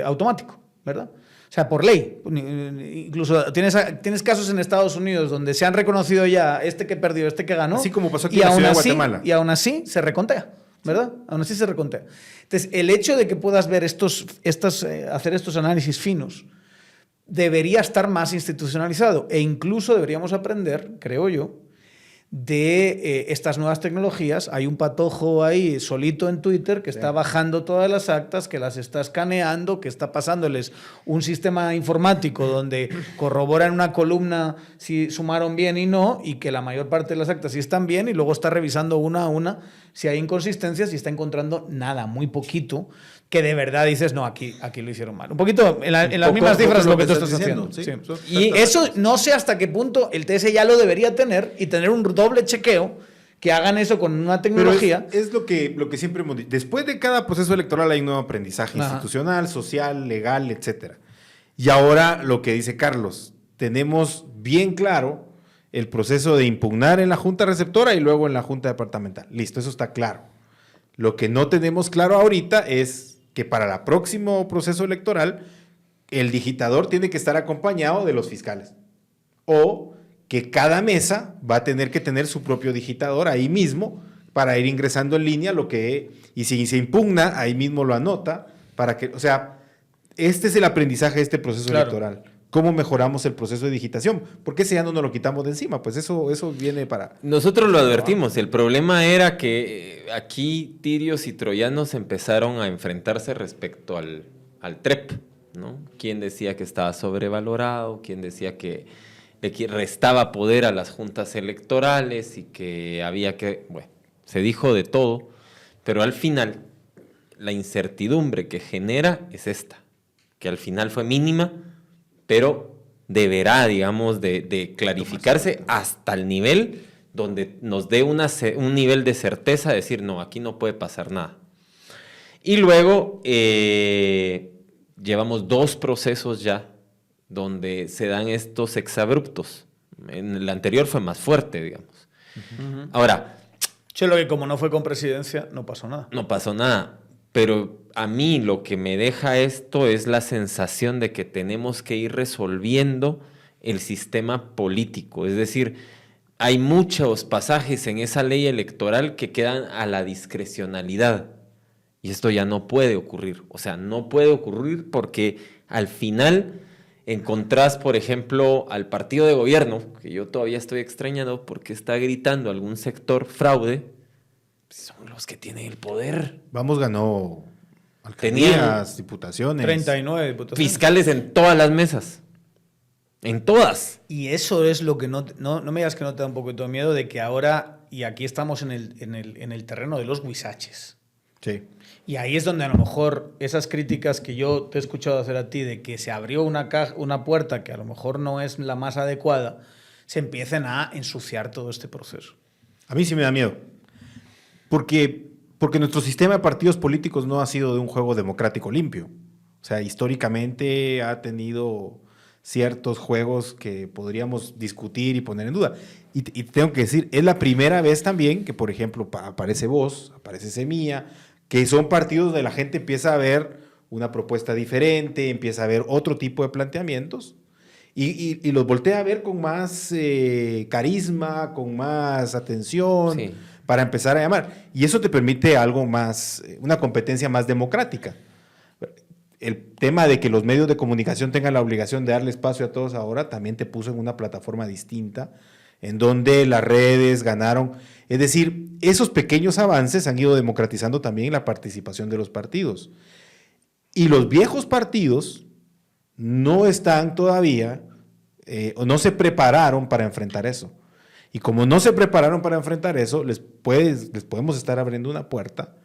automático, ¿verdad? O sea, por ley. Incluso tienes casos en Estados Unidos donde se han reconocido ya este que perdió, este que ganó. Así como pasó aquí en la ciudad de Guatemala. Y aún así se recontea, ¿verdad? Aún así se recontea. Entonces, el hecho de que puedas ver hacer estos análisis finos debería estar más institucionalizado. E incluso deberíamos aprender, creo yo, de estas nuevas tecnologías. Hay un patojo ahí solito en Twitter que está bajando todas las actas, que las está escaneando, que está pasándoles un sistema informático donde corroboran una columna si sumaron bien y no, y que la mayor parte de las actas sí están bien, y luego está revisando una a una si hay inconsistencias y está encontrando nada, muy poquito, que de verdad dices, no, aquí lo hicieron mal. Un poquito en las mismas cifras lo que tú estás haciendo. ¿Sí? Sí. Y eso no sé hasta qué punto el TS ya lo debería tener y tener un doble chequeo, que hagan eso con una tecnología. Pero es lo que siempre hemos dicho. Después de cada proceso electoral hay un nuevo aprendizaje institucional, social, legal, etc. Y ahora lo que dice Carlos, tenemos bien claro el proceso de impugnar en la Junta Receptora y luego en la Junta Departamental. Listo, eso está claro. Lo que no tenemos claro ahorita es que para el próximo proceso electoral el digitador tiene que estar acompañado de los fiscales. O que cada mesa va a tener que tener su propio digitador ahí mismo para ir ingresando en línea y si se impugna, ahí mismo lo anota para que, o sea, este es el aprendizaje de este proceso electoral. ¿Cómo mejoramos el proceso de digitación? Porque ese ya no nos lo quitamos de encima, pues eso viene para... Nosotros lo advertimos, el problema era que aquí tirios y troyanos empezaron a enfrentarse respecto al TREP, ¿no? ¿Quién decía que estaba sobrevalorado? ¿Quién decía que le restaba poder a las juntas electorales y que había que... Bueno, se dijo de todo, pero al final la incertidumbre que genera es esta, que al final fue mínima, pero deberá, digamos, de clarificarse hasta el nivel donde nos dé un nivel de certeza de decir, no, aquí no puede pasar nada. Y luego llevamos 2 procesos ya donde se dan estos exabruptos. En el anterior fue más fuerte, digamos. Ahora... Lo que como no fue con presidencia, no pasó nada. No pasó nada. Pero a mí lo que me deja esto es la sensación de que tenemos que ir resolviendo el sistema político. Es decir, hay muchos pasajes en esa ley electoral que quedan a la discrecionalidad. Y esto ya no puede ocurrir. O sea, no puede ocurrir porque al final encontrás, por ejemplo, al partido de gobierno, que yo todavía estoy extrañando porque está gritando algún sector fraude, son los que tienen el poder. Vamos, ganó alcaldías, diputaciones. 39 diputaciones. Fiscales en todas las mesas. En todas. Y eso es lo que no me digas que no te da un poquito de miedo de que ahora, y aquí estamos en el terreno de los huizaches. Sí. Y ahí es donde a lo mejor esas críticas que yo te he escuchado hacer a ti de que se abrió una puerta que a lo mejor no es la más adecuada, se empiecen a ensuciar todo este proceso. A mí sí me da miedo. Porque nuestro sistema de partidos políticos no ha sido de un juego democrático limpio. O sea, históricamente ha tenido ciertos juegos que podríamos discutir y poner en duda. Y tengo que decir, es la primera vez también que, por ejemplo, aparece Voz, aparece Semilla, que son partidos donde la gente empieza a ver una propuesta diferente, empieza a ver otro tipo de planteamientos y los voltea a ver con más carisma, con más atención. Sí. Para empezar a llamar. Y eso te permite algo más, una competencia más democrática. El tema de que los medios de comunicación tengan la obligación de darle espacio a todos ahora también te puso en una plataforma distinta, en donde las redes ganaron. Es decir, esos pequeños avances han ido democratizando también la participación de los partidos. Y los viejos partidos no están todavía, o no se prepararon para enfrentar eso. Y como no se prepararon para enfrentar eso, les podemos estar abriendo una puerta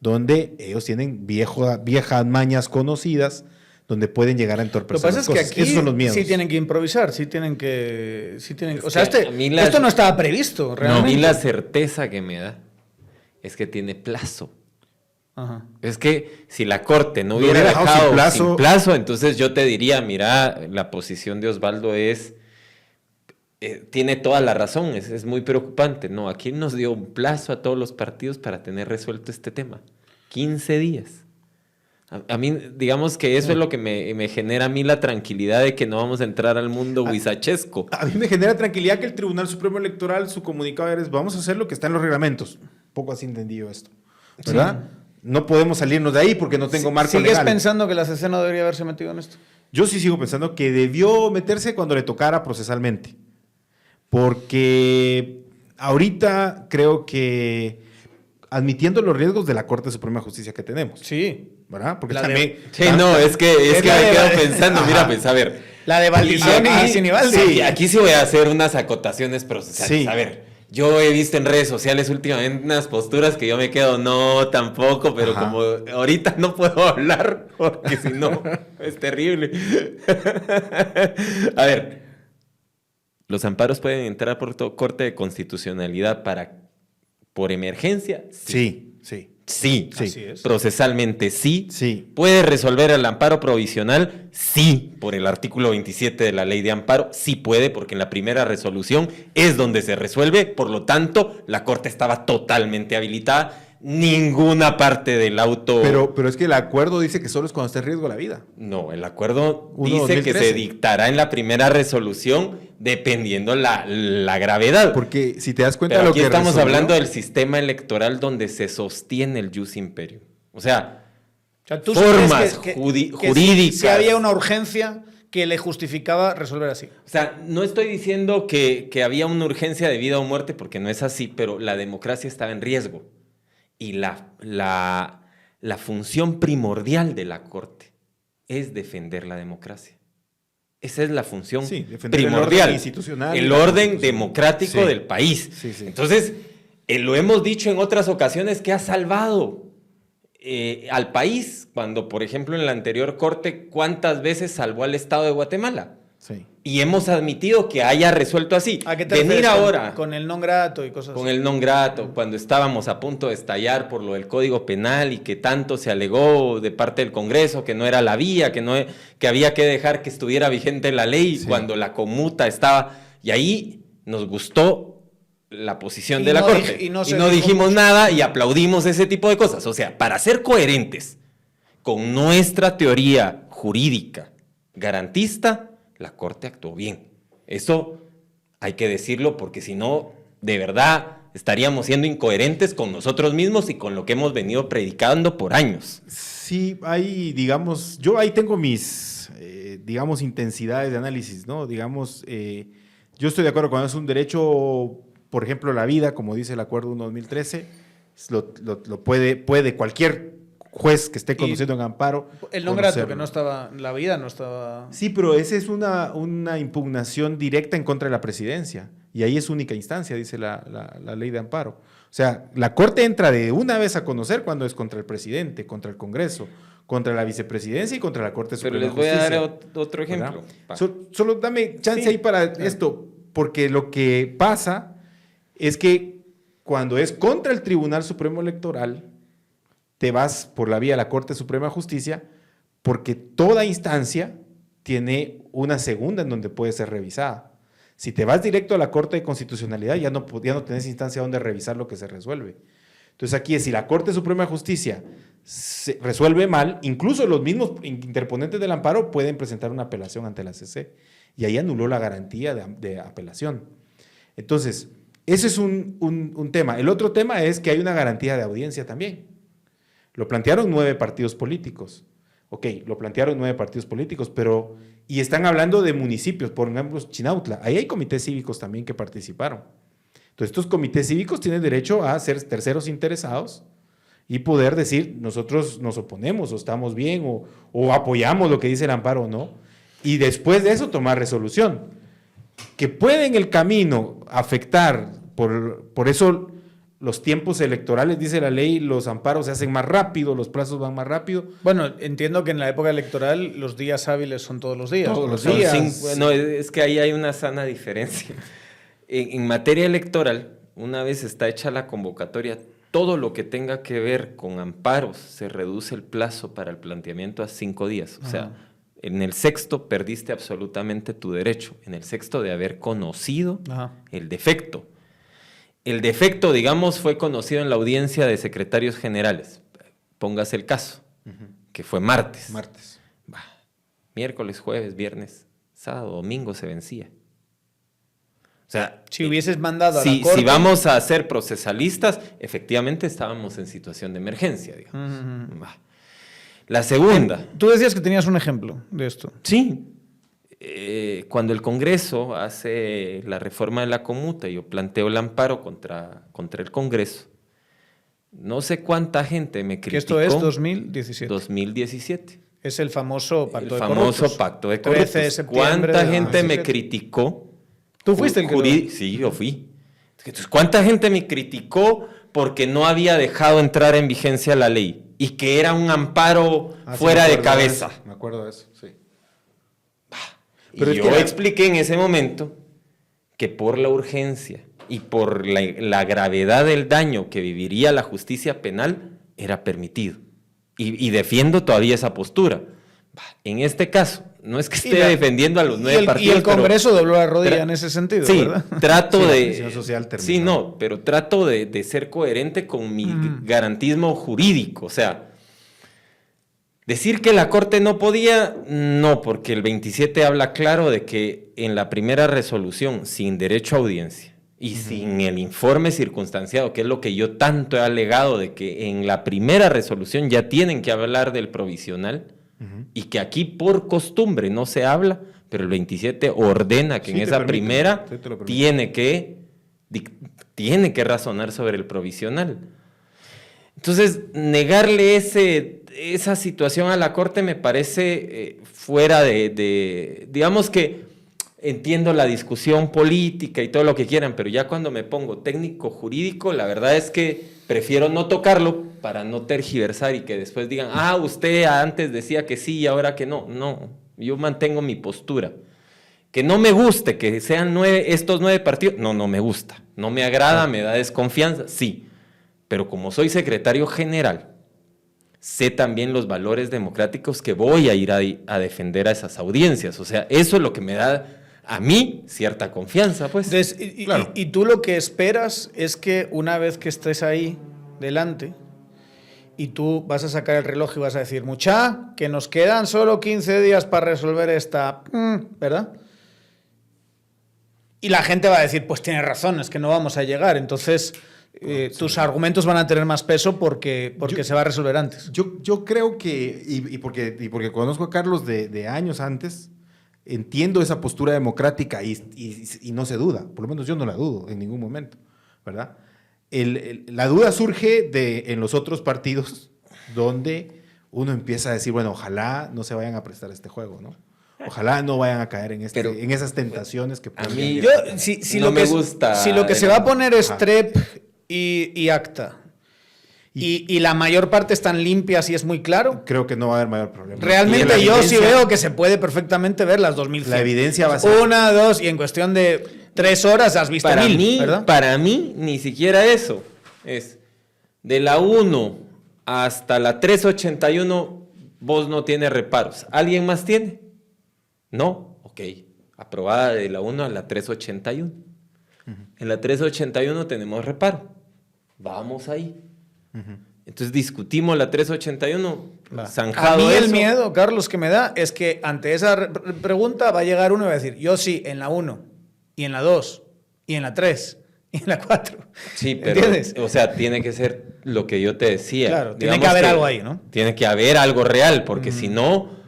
donde ellos tienen viejas mañas conocidas, donde pueden llegar a entorpecer las cosas. Lo que pasa es que aquí esos son los miedos. sí tienen que improvisar, sí tienen que... O sea, esto no estaba previsto, realmente. A mí la certeza que me da es que tiene plazo. Ajá. Es que si la Corte no hubiera dejado sin plazo, entonces yo te diría, mira, la posición de Osvaldo es... tiene toda la razón, es muy preocupante. No, aquí nos dio un plazo a todos los partidos para tener resuelto este tema. 15 días. A mí, digamos que eso es lo que me genera a mí la tranquilidad de que no vamos a entrar al mundo huizachesco. A mí me genera tranquilidad que el Tribunal Supremo Electoral, su comunicado es, vamos a hacer lo que está en los reglamentos. Poco así entendido esto, ¿verdad? Sí. No podemos salirnos de ahí porque no tengo marco legal. ¿Sigues pensando que la CC no debería haberse metido en esto? Yo sí sigo pensando que debió meterse cuando le tocara procesalmente. Porque ahorita creo que admitiendo los riesgos de la Corte Suprema de Justicia que tenemos. Sí. ¿Verdad? Porque La también... Sí, no, es que me quedo pensando, mira, Ajá. pues, a ver. La de Valdizón y Sinibaldi. Sí, aquí sí voy a hacer unas acotaciones procesales. Sí. A ver, yo he visto en redes sociales últimamente unas posturas que yo me quedo, no, tampoco, pero Ajá. como ahorita no puedo hablar, porque si no, es terrible. A ver, ¿los amparos pueden entrar por Corte de Constitucionalidad por emergencia? Sí, sí. Sí, Sí. Así es. procesalmente sí. Sí. ¿Puede resolver el amparo provisional? Sí, por el artículo 27 de la ley de amparo. Sí puede, porque en la primera resolución es donde se resuelve. Por lo tanto, la Corte estaba totalmente habilitada. Ninguna parte del auto... Pero es que el acuerdo dice que solo es cuando está en riesgo la vida. No, el acuerdo 1, dice que 2013. se dictará en la primera resolución dependiendo la gravedad. Porque si te das cuenta Pero lo aquí que estamos resolvió- hablando del sistema electoral donde se sostiene el jus imperium. O sea, O sea, ¿tú formas crees que jurídicas. si había una urgencia que le justificaba resolver así. O sea, no estoy diciendo que había una urgencia de vida o muerte, porque no es así, pero la democracia estaba en riesgo. Y la función primordial de la Corte es defender la democracia. Esa es la función Sí, defender el primordial. orden institucional y El la orden Constitución. democrático Sí. del país. Sí, sí. Entonces, lo hemos dicho en otras ocasiones que ha salvado al país. Cuando, por ejemplo, en la anterior Corte, ¿cuántas veces salvó al Estado de Guatemala? Sí. Y hemos admitido que haya resuelto así. ¿A qué te Venir refieres ahora con el non grato y cosas con así? el non grato, cuando estábamos a punto de estallar por lo del Código Penal y que tanto se alegó de parte del Congreso que no era la vía, que había que dejar que estuviera vigente la ley Sí. cuando la conmuta estaba... Y ahí nos gustó la posición Y de la no Corte. dij- y Y no no, se dijo dijimos mucho. nada y aplaudimos ese tipo de cosas. O sea, para ser coherentes con nuestra teoría jurídica garantista, la Corte actuó bien. Eso hay que decirlo porque si no, de verdad, estaríamos siendo incoherentes con nosotros mismos y con lo que hemos venido predicando por años. Sí, hay, digamos, yo ahí tengo mis, digamos, intensidades de análisis, ¿no? Digamos, yo estoy de acuerdo cuando es un derecho, por ejemplo, la vida, como dice el Acuerdo 1-2013, lo puede cualquier juez que esté conduciendo en amparo. El non grato, conocerlo. que no estaba, la vida no estaba... Sí, pero esa es una impugnación directa en contra de la presidencia. Y ahí es única instancia, dice la ley de amparo. O sea, la Corte entra de una vez a conocer cuando es contra el presidente, contra el Congreso, contra la vicepresidencia y contra la Corte Pero Suprema les de voy a Justicia. dar otro ejemplo. ¿Verdad? Solo dame chance Sí. ahí para esto, porque lo que pasa es que cuando es contra el Tribunal Supremo Electoral, te vas por la vía de la Corte Suprema de Justicia, porque toda instancia tiene una segunda en donde puede ser revisada. Si te vas directo a la Corte de Constitucionalidad, ya no tenés instancia donde revisar lo que se resuelve. Entonces aquí es, si la Corte Suprema de Justicia se resuelve mal, incluso los mismos interponentes del amparo pueden presentar una apelación ante la CC, y ahí anuló la garantía de apelación. Entonces, ese es un tema. El otro tema es que hay una garantía de audiencia también. Lo plantearon 9 partidos políticos. Ok, lo plantearon 9 partidos políticos, pero... Y están hablando de municipios, por ejemplo, Chinautla. Ahí hay comités cívicos también que participaron. Entonces, estos comités cívicos tienen derecho a ser terceros interesados y poder decir, nosotros nos oponemos, o estamos bien, o apoyamos lo que dice el amparo o no. Y después de eso, tomar resolución. Que puede en el camino afectar, por eso... Los tiempos electorales, dice la ley, los amparos se hacen más rápido, los plazos van más rápido. Bueno, entiendo que en la época electoral los días hábiles son todos los días. Todos los Son días. no, es que ahí hay una sana diferencia. En materia electoral, una vez está hecha la convocatoria, todo lo que tenga que ver con amparos, se reduce el plazo para el planteamiento a 5 días. O sea, en el sexto perdiste absolutamente tu derecho, en el sexto de haber conocido Ajá. el defecto. El defecto, digamos, fue conocido en la audiencia de secretarios generales. Póngase el caso, que fue martes. Martes. Bah, miércoles, jueves, viernes, sábado, domingo se vencía. O sea, Si hubieses mandado a si, la Corte... si vamos a ser procesalistas, efectivamente estábamos en situación de emergencia, digamos. Ujú. Bah. La segunda, Tú decías que tenías un ejemplo de esto. sí, cuando el Congreso hace la reforma de la conmuta, yo planteo el amparo contra el Congreso. No sé cuánta gente me criticó. Que esto es 2017. 2017. Es el famoso pacto de corruptos. El famoso pacto de corruptos. 13 de septiembre. ¿Cuánta gente me criticó? ¿Tú fuiste el que Sí, yo fui. Entonces, ¿cuánta gente me criticó porque no había dejado entrar en vigencia la ley? Y que era un amparo fuera de cabeza. Me acuerdo de eso, sí. Pero yo expliqué en ese momento que por la urgencia y por la gravedad del daño que viviría la justicia penal, era permitido. Y defiendo todavía esa postura. En este caso, no es que esté defendiendo a los 9 partidos. Y el Congreso dobló la rodilla en ese sentido, sí, ¿verdad? Trato de... Social sí, no, pero trato de ser coherente con mi garantismo jurídico. O sea, decir que la Corte no podía, no, porque el 27 habla claro de que en la primera resolución, sin derecho a audiencia y sin el informe circunstanciado, que es lo que yo tanto he alegado de que en la primera resolución ya tienen que hablar del provisional, y que aquí por costumbre no se habla, pero el 27 ordena que en esa primera tiene que razonar sobre el provisional. Entonces, negarle esa situación a la Corte me parece fuera digamos que entiendo la discusión política y todo lo que quieran, pero ya cuando me pongo técnico jurídico, la verdad es que prefiero no tocarlo para no tergiversar y que después digan, usted antes decía que sí y ahora que no. No, yo mantengo mi postura. Que no me guste que sean estos 9 partidos, no me gusta. No me agrada, me da desconfianza, sí. Pero como soy secretario general, sé también los valores democráticos que voy a ir a defender a esas audiencias. O sea, eso es lo que me da a mí cierta confianza, pues. Entonces, y tú lo que esperas es que una vez que estés ahí delante y tú vas a sacar el reloj y vas a decir, mucha, que nos quedan solo 15 días para resolver esta, ¿verdad? Y la gente va a decir, pues tienes razón, es que no vamos a llegar. Entonces, tus argumentos van a tener más peso porque se va a resolver antes. Yo creo que, y porque conozco a Carlos de años antes, entiendo esa postura democrática y no se duda, por lo menos yo no la dudo en ningún momento, ¿verdad? La duda surge en los otros partidos donde uno empieza a decir, bueno, ojalá no se vayan a prestar este juego, ¿no? Ojalá no vayan a caer en esas tentaciones que... A mí si no lo me que, gusta... Si lo que se va a poner es TREP y ACTA, y la mayor parte están limpias y es muy claro. Creo que no va a haber mayor problema. Realmente yo sí veo que se puede perfectamente ver las 2100. La evidencia va a ser... 1, 2, y en cuestión de 3 horas has visto 1000, ¿verdad? Para mí, ni siquiera eso. Es de la 1 hasta la 381, vos no tienes reparos. ¿Alguien más tiene? No. Ok. Aprobada de la 1 a la 381. En la 381 tenemos reparo. Vamos ahí. Entonces discutimos la 381, zanjado. A mí el eso. miedo, Carlos, que me da es que ante esa pregunta va a llegar uno y va a decir, yo sí, en la 1, y en la 2, y en la 3, y en la 4. Sí, pero, ¿entiendes? o sea, tiene que ser lo que yo te decía. Claro, tiene que haber algo ahí, ¿no? Tiene que haber algo real, porque si no,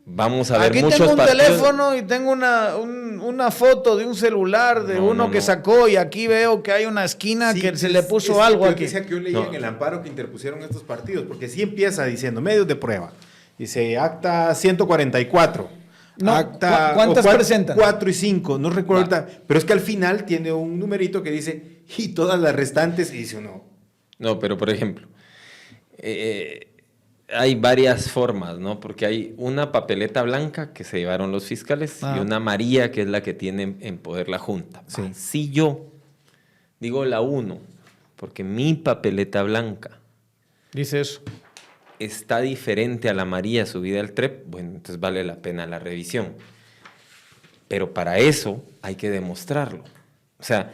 vamos a ver Aquí muchos tengo un partidos. teléfono y tengo una foto de un celular de uno que sacó, y aquí veo que hay una esquina que se le puso algo aquí. Decía que yo leía en el amparo que interpusieron estos partidos, porque sí empieza diciendo medios de prueba. Dice acta 144. No, acta, ¿cuántas presentan? 4 y 5, no recuerdo ahorita, pero es que al final tiene un numerito que dice y todas las restantes, y dice uno. No, pero por ejemplo, hay varias formas, ¿no? Porque hay una papeleta blanca que se llevaron los fiscales y una amarilla que es la que tiene en poder la Junta. Sí. Si yo digo la 1, porque mi papeleta blanca Dice eso. está diferente a la amarilla subida al TREP, bueno, entonces vale la pena la revisión. Pero para eso hay que demostrarlo. O sea,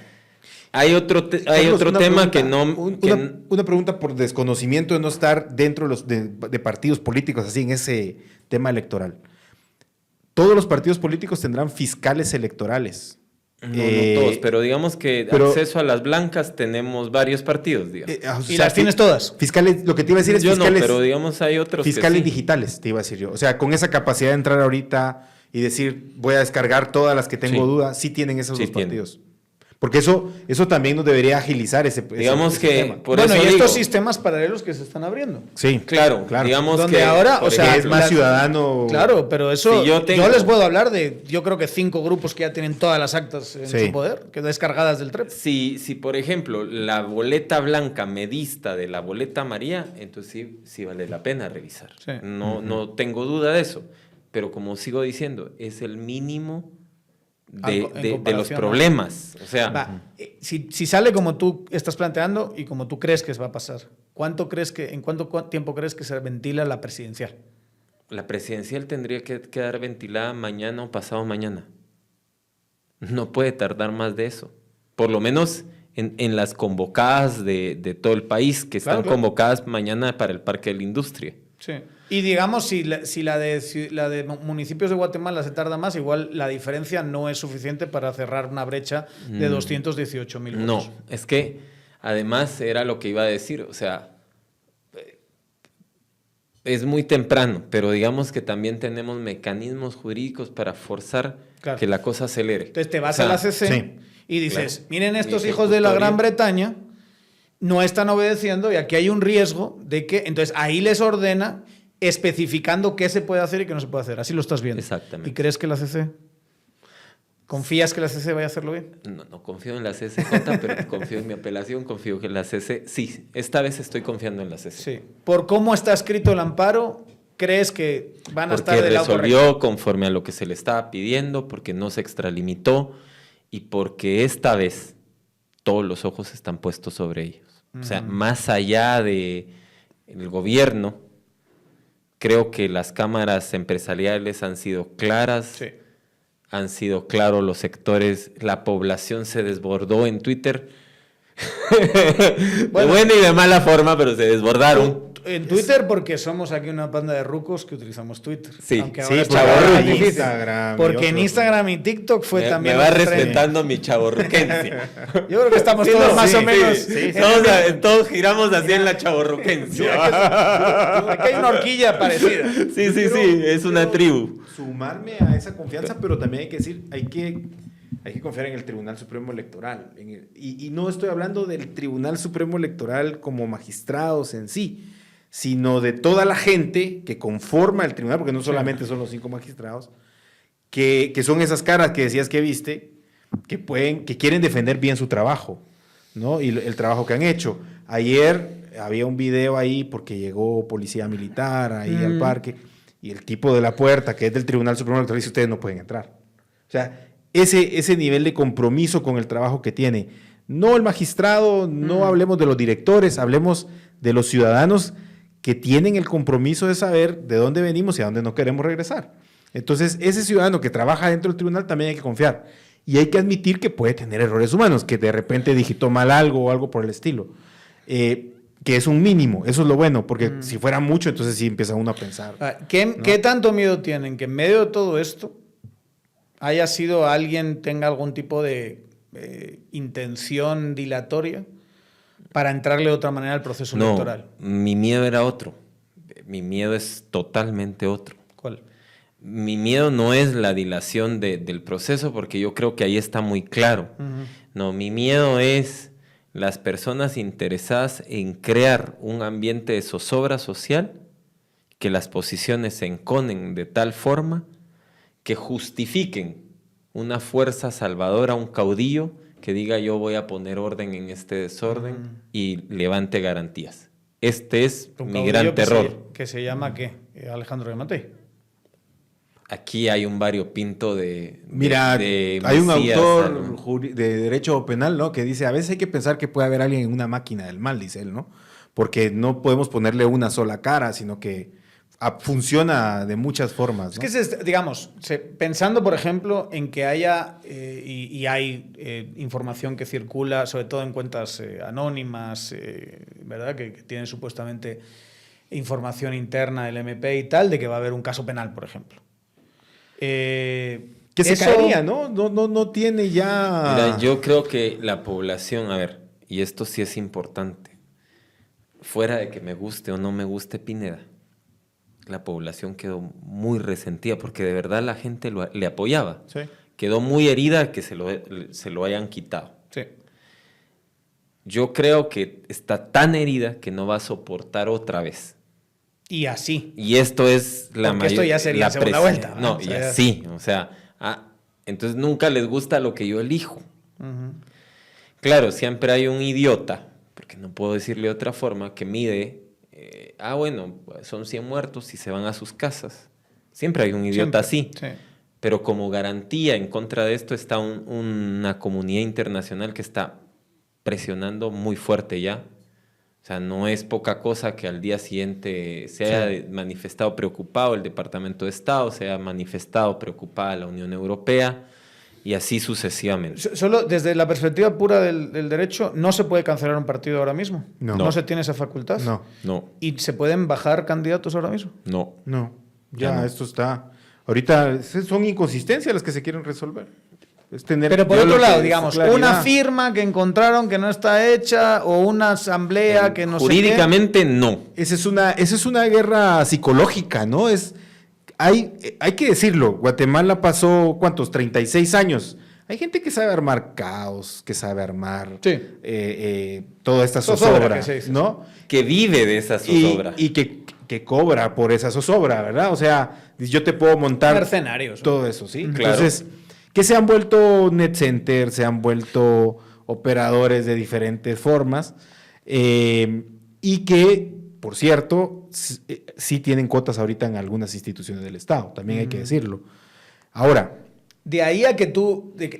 hay otro tema que no... Una pregunta por desconocimiento de no estar dentro de partidos políticos, así en ese tema electoral. ¿Todos los partidos políticos tendrán fiscales electorales? No todos, pero digamos que acceso a las blancas tenemos varios partidos, digamos. ¿Y las tienes todas? Fiscales, lo que te iba a decir es yo fiscales... no, pero digamos hay otros fiscales que sí. digitales, te iba a decir yo. O sea, con esa capacidad de entrar ahorita y decir, voy a descargar todas las que tengo duda, sí tienen esos dos partidos. Porque eso también nos debería agilizar ese digamos ese que tema. por bueno, eso y digo, estos sistemas paralelos que se están abriendo. Sí, claro. Digamos donde que ahora, o sea, es más ciudadano. Claro, pero eso Si yo yo les puedo hablar de, yo creo que 5 grupos que ya tienen todas las actas en su poder, que descargadas del TREP. Si, por ejemplo, la boleta blanca me dista de la boleta amarilla, entonces sí vale la pena revisar. Sí. No tengo duda de eso. Pero como sigo diciendo, es el mínimo de los problemas. O sea, si sale como tú estás planteando y como tú crees que va a pasar, ¿en cuánto tiempo crees que se ventila la presidencial? la presidencial tendría que quedar ventilada mañana o pasado mañana. No puede tardar más de eso. Por lo menos en las convocadas de todo el país, que están convocadas mañana para el Parque de la Industria. Sí. Y digamos, si la de municipios de Guatemala se tarda más, igual la diferencia no es suficiente para cerrar una brecha de 218.000 votos. No, es que además era lo que iba a decir, o sea, es muy temprano, pero digamos que también tenemos mecanismos jurídicos para forzar que la cosa acelere. Entonces te vas a la CC y dices, miren, estos hijos de la Gran Bretaña no están obedeciendo y aquí hay un riesgo de que... Entonces ahí les ordena especificando qué se puede hacer y qué no se puede hacer. Así lo estás viendo. Exactamente. ¿Y crees que la CC? ¿Confías que la CC vaya a hacerlo bien? No confío en la CC, pero confío en mi apelación, confío que la CC... Sí, esta vez estoy confiando en la CC. Sí. ¿Por cómo está escrito el amparo, crees que van a estar del lado correcto? Porque resolvió conforme a lo que se le estaba pidiendo, porque no se extralimitó y porque esta vez todos los ojos están puestos sobre ellos. O sea, más allá del gobierno, creo que las cámaras empresariales han sido claras, han sido claros los sectores, la población se desbordó en Twitter, de buena y de mala forma, pero se desbordaron. En Twitter, porque somos aquí una banda de rucos que utrizamos Twitter. Sí, aunque ahora chavorrucos. Instagram. Porque en Instagram y TikTok fue también... Me va respetando mi chavorruquencia. Yo creo que estamos todos más o menos... Todos giramos así en la chavorruquencia. Aquí hay una horquilla parecida. Sí, es una tribu. Sumarme a esa confianza, pero también hay que decir, hay que confiar en el Tribunal Supremo Electoral. Y no estoy hablando del Tribunal Supremo Electoral como magistrados en sí, sino de toda la gente que conforma el tribunal, porque no solamente son los 5 magistrados, que son esas caras que decías que viste, que quieren defender bien su trabajo, ¿no? Y el trabajo que han hecho. Ayer había un video ahí porque llegó policía militar ahí al parque, y el tipo de la puerta, que es del Tribunal Supremo Electoral, dice, ustedes no pueden entrar. O sea, ese nivel de compromiso con el trabajo que tiene. No el magistrado, no hablemos de los directores, hablemos de los ciudadanos que tienen el compromiso de saber de dónde venimos y a dónde no queremos regresar. Entonces, ese ciudadano que trabaja dentro del tribunal también hay que confiar. Y hay que admitir que puede tener errores humanos, que de repente digitó mal algo o algo por el estilo. Que es un mínimo, eso es lo bueno, porque si fuera mucho, entonces sí empieza uno a pensar. ¿Qué tanto miedo tienen que en medio de todo esto haya sido alguien, tenga algún tipo de intención dilatoria para entrarle de otra manera al proceso electoral? Mi miedo era otro. Mi miedo es totalmente otro. ¿Cuál? Mi miedo no es la dilación del proceso, porque yo creo que ahí está muy claro. No, mi miedo es las personas interesadas en crear un ambiente de zozobra social, que las posiciones se enconen de tal forma que justifiquen una fuerza salvadora, un caudillo que diga yo voy a poner orden en este desorden y levante garantías. Este es mi gran terror. ¿Que se llama qué? Alejandro Yamatei. Aquí hay un variopinto de Mira, hay un autor de derecho penal, ¿no?, que dice, a veces hay que pensar que puede haber alguien en una máquina del mal, dice él, ¿no? Porque no podemos ponerle una sola cara, sino que funciona de muchas formas, ¿no? Es que, digamos, pensando, por ejemplo, en que haya, y hay información que circula, sobre todo en cuentas anónimas, ¿verdad?, que tienen supuestamente información interna del MP y tal, de que va a haber un caso penal, por ejemplo. Que se caería, ¿no? No tiene ya... Mira, yo creo que la población, a ver, y esto sí es importante, fuera de que me guste o no me guste Pineda, la población quedó muy resentida porque de verdad la gente le apoyaba. Sí. Quedó muy herida que se lo hayan quitado. Sí. Yo creo que está tan herida que no va a soportar otra vez. Y así. Y esto es la Porque esto ya sería segunda vuelta, ¿no? No, O y sea, así. O sea, entonces nunca les gusta lo que yo elijo. Uh-huh. Claro, siempre hay un idiota, porque no puedo decirle de otra forma, que mide, bueno, son 100 muertos y se van a sus casas. Siempre hay un idiota así. Sí. Pero como garantía en contra de esto está una comunidad internacional que está presionando muy fuerte ya. O sea, no es poca cosa que al día siguiente se haya manifestado preocupado el Departamento de Estado, se haya manifestado preocupada la Unión Europea y así sucesivamente. Solo desde la perspectiva pura del derecho, ¿no se puede cancelar un partido ahora mismo? No. ¿No se tiene esa facultad? No. No, ¿Y se pueden bajar candidatos ahora mismo? no. No, Ya ya no. esto está... Ahorita son inconsistencias las que se quieren resolver. Es tener, Pero por yo otro lo que lado, es digamos, claridad. una firma que encontraron que no está hecha o una asamblea que no sé qué. Jurídicamente no. Esa es una guerra psicológica, ¿no? Hay que decirlo, Guatemala pasó, ¿cuántos? 36 años. Hay gente que sabe armar caos, que sabe armar toda esta zozobra, que se dice. ¿no? Que vive de esa zozobra. Y que cobra por esa zozobra, ¿verdad? O sea, yo te puedo montar Mercenarios. todo eso, ¿sí? Claro. Entonces, que se han vuelto net center, se han vuelto operadores de diferentes formas, y que, por cierto, sí tienen cuotas ahorita en algunas instituciones del Estado, también hay que decirlo. Ahora, De ahí a que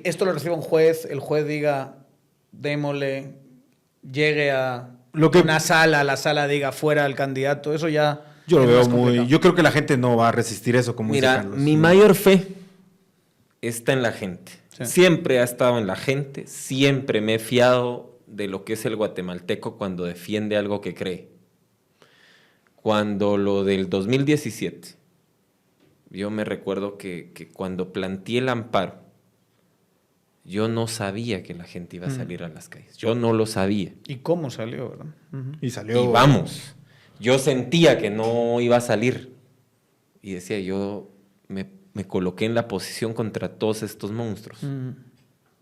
esto lo reciba un juez, el juez diga, démosle, llegue a una sala, la sala diga fuera el candidato, eso ya... yo lo es veo más complicado. yo creo que la gente no va a resistir eso, como dice Mira, Carlos. mi mayor fe está en la gente. Sí. Siempre ha estado en la gente, siempre me he fiado de lo que es el guatemalteco cuando defiende algo que cree. Cuando lo del 2017, yo me recuerdo que cuando planteé el amparo, yo no sabía que la gente iba a salir a las calles. Yo no lo sabía. ¿Y cómo salió, verdad? Uh-huh. Y salió... Y vamos, yo sentía que no iba a salir. Y decía, yo me coloqué en la posición contra todos estos monstruos. Uh-huh.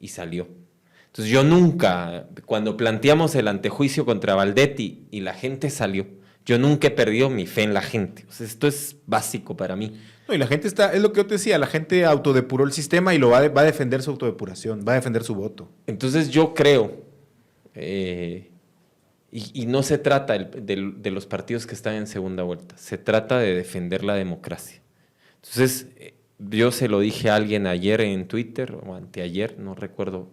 Y salió. Entonces yo nunca, cuando planteamos el antejuicio contra Valdetti y la gente salió, yo nunca he perdido mi fe en la gente. O sea, esto es básico para mí. No, y la gente es lo que yo te decía, la gente autodepuró el sistema y va a defender su autodepuración, va a defender su voto. Entonces yo creo, y no se trata de los partidos que están en segunda vuelta, se trata de defender la democracia. Entonces, yo se lo dije a alguien ayer en Twitter, o anteayer, no recuerdo,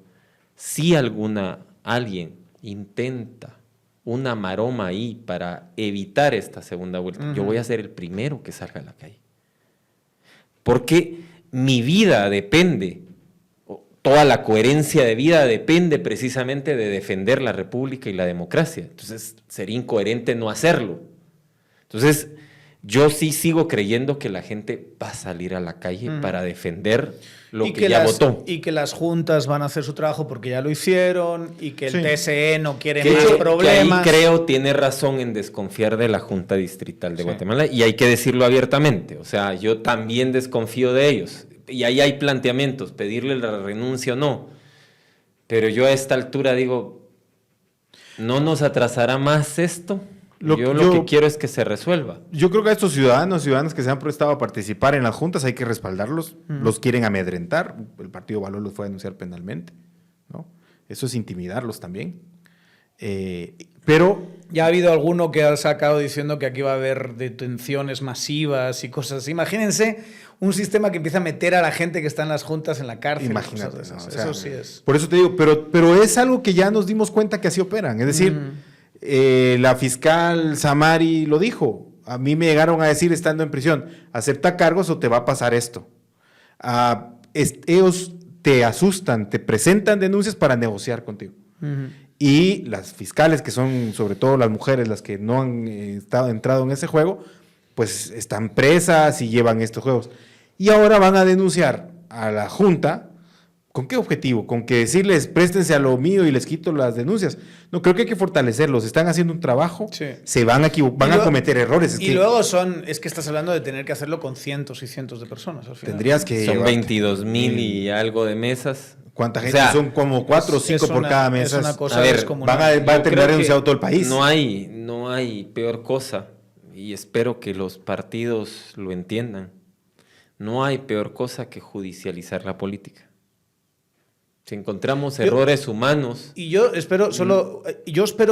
si alguien intenta una maroma ahí para evitar esta segunda vuelta, yo voy a ser el primero que salga a la calle. Porque mi vida depende, toda la coherencia de vida depende precisamente de defender la república y la democracia. Entonces, sería incoherente no hacerlo. Entonces, yo sí sigo creyendo que la gente va a salir a la calle para defender lo que ya votó. Y que las juntas van a hacer su trabajo porque ya lo hicieron y que el Sí. TSE no quiere Que más ahí problemas. creo tiene razón en desconfiar de la Junta Distrital de Sí. Guatemala y hay que decirlo abiertamente. O sea, yo también desconfío de ellos. Y ahí hay planteamientos, pedirle la renuncia o no. Pero yo a esta altura digo, ¿no nos atrasará más esto? Yo lo que quiero es que se resuelva. Yo creo que a estos ciudadanos que se han prestado a participar en las juntas hay que respaldarlos, los quieren amedrentar, el partido Valor los fue a denunciar penalmente, ¿no? Eso es intimidarlos también. Pero Ya ha habido alguno que ha sacado diciendo que aquí va a haber detenciones masivas y cosas así. Imagínense un sistema que empieza a meter a la gente que está en las juntas en la cárcel. imagínate, Cosas de esas. ¿no? O sea, Eso sí es. por eso te digo, pero es algo que ya nos dimos cuenta que así operan. Es decir, la fiscal Samari lo dijo. A mí me llegaron a decir estando en prisión, acepta cargos o te va a pasar esto. Ellos te asustan, te presentan denuncias para negociar contigo. Y las fiscales, que son sobre todo las mujeres las que no han entrado en ese juego, pues están presas y llevan estos juegos. Y ahora van a denunciar a la Junta ¿Con qué objetivo? ¿Con que decirles préstense a lo mío y les quito las denuncias? No, creo que hay que fortalecerlos. Están haciendo un trabajo, Sí. se van a van a cometer errores. Y luego es que estás hablando de tener que hacerlo con cientos y cientos de personas al final. Tendrías que Son llevarte 22,000 y algo de mesas. ¿Cuánta O gente? sea, Son como 4 o 5 por cada mesa. Es una cosa A ver, descomunal. Va a Yo terminar creo denunciado que todo el país. No hay peor cosa, y espero que los partidos lo entiendan. No hay peor cosa que judicializar la política. Si encontramos errores humanos... Y yo espero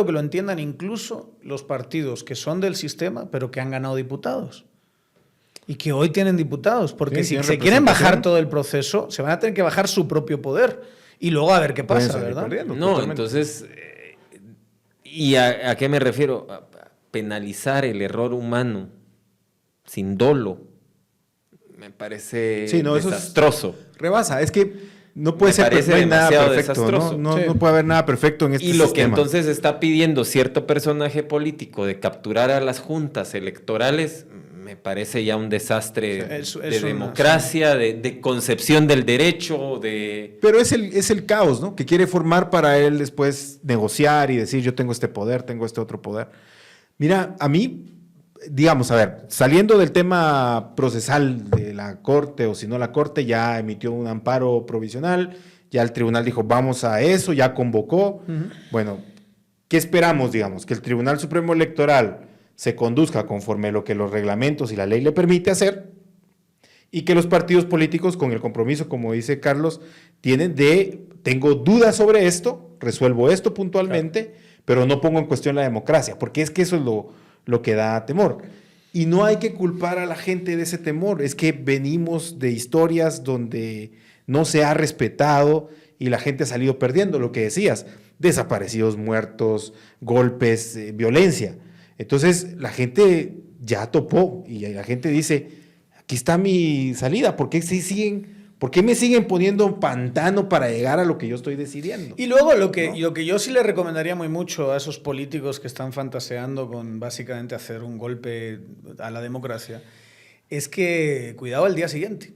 que lo entiendan incluso los partidos que son del sistema, pero que han ganado diputados. Y que hoy tienen diputados, porque Sí, si tienen se quieren bajar representación. todo el proceso, se van a tener que bajar su propio poder. Y luego a ver qué Pueden pasa, salir ¿verdad? perdiendo, No, totalmente. entonces... ¿Y a qué me refiero? A penalizar el error humano sin dolo me parece Sí, no, eso es- desastroso. Rebasa, es que no puede Me ser parece no hay nada demasiado perfecto, ¿no? desastroso. No, Sí. no puede haber nada perfecto en este Y lo que sistema. entonces está pidiendo cierto personaje político de capturar a las juntas electorales, me parece ya un desastre Sí, de democracia, de concepción del derecho, de... Pero es el caos, ¿no? Que quiere formar para él después negociar y decir, yo tengo este poder, tengo este otro poder. Mira, a mí, digamos, a ver, saliendo del tema procesal de la Corte, o si no la Corte ya emitió un amparo provisional, ya el tribunal dijo, vamos a eso, ya convocó. Bueno, ¿qué esperamos, digamos? Que el Tribunal Supremo Electoral se conduzca conforme lo que los reglamentos y la ley le permite hacer, y que los partidos políticos, con el compromiso, como dice Carlos, tienen tengo dudas sobre esto, resuelvo esto puntualmente, pero no pongo en cuestión la democracia, porque es que eso es lo que da temor. Y no hay que culpar a la gente de ese temor, es que venimos de historias donde no se ha respetado y la gente ha salido perdiendo, lo que decías, desaparecidos, muertos, golpes, violencia. Entonces la gente ya topó y la gente dice, aquí está mi salida, ¿por qué me siguen poniendo un pantano para llegar a lo que yo estoy decidiendo? Y luego lo que yo sí le recomendaría muy mucho a esos políticos que están fantaseando con básicamente hacer un golpe a la democracia es que cuidado al día siguiente.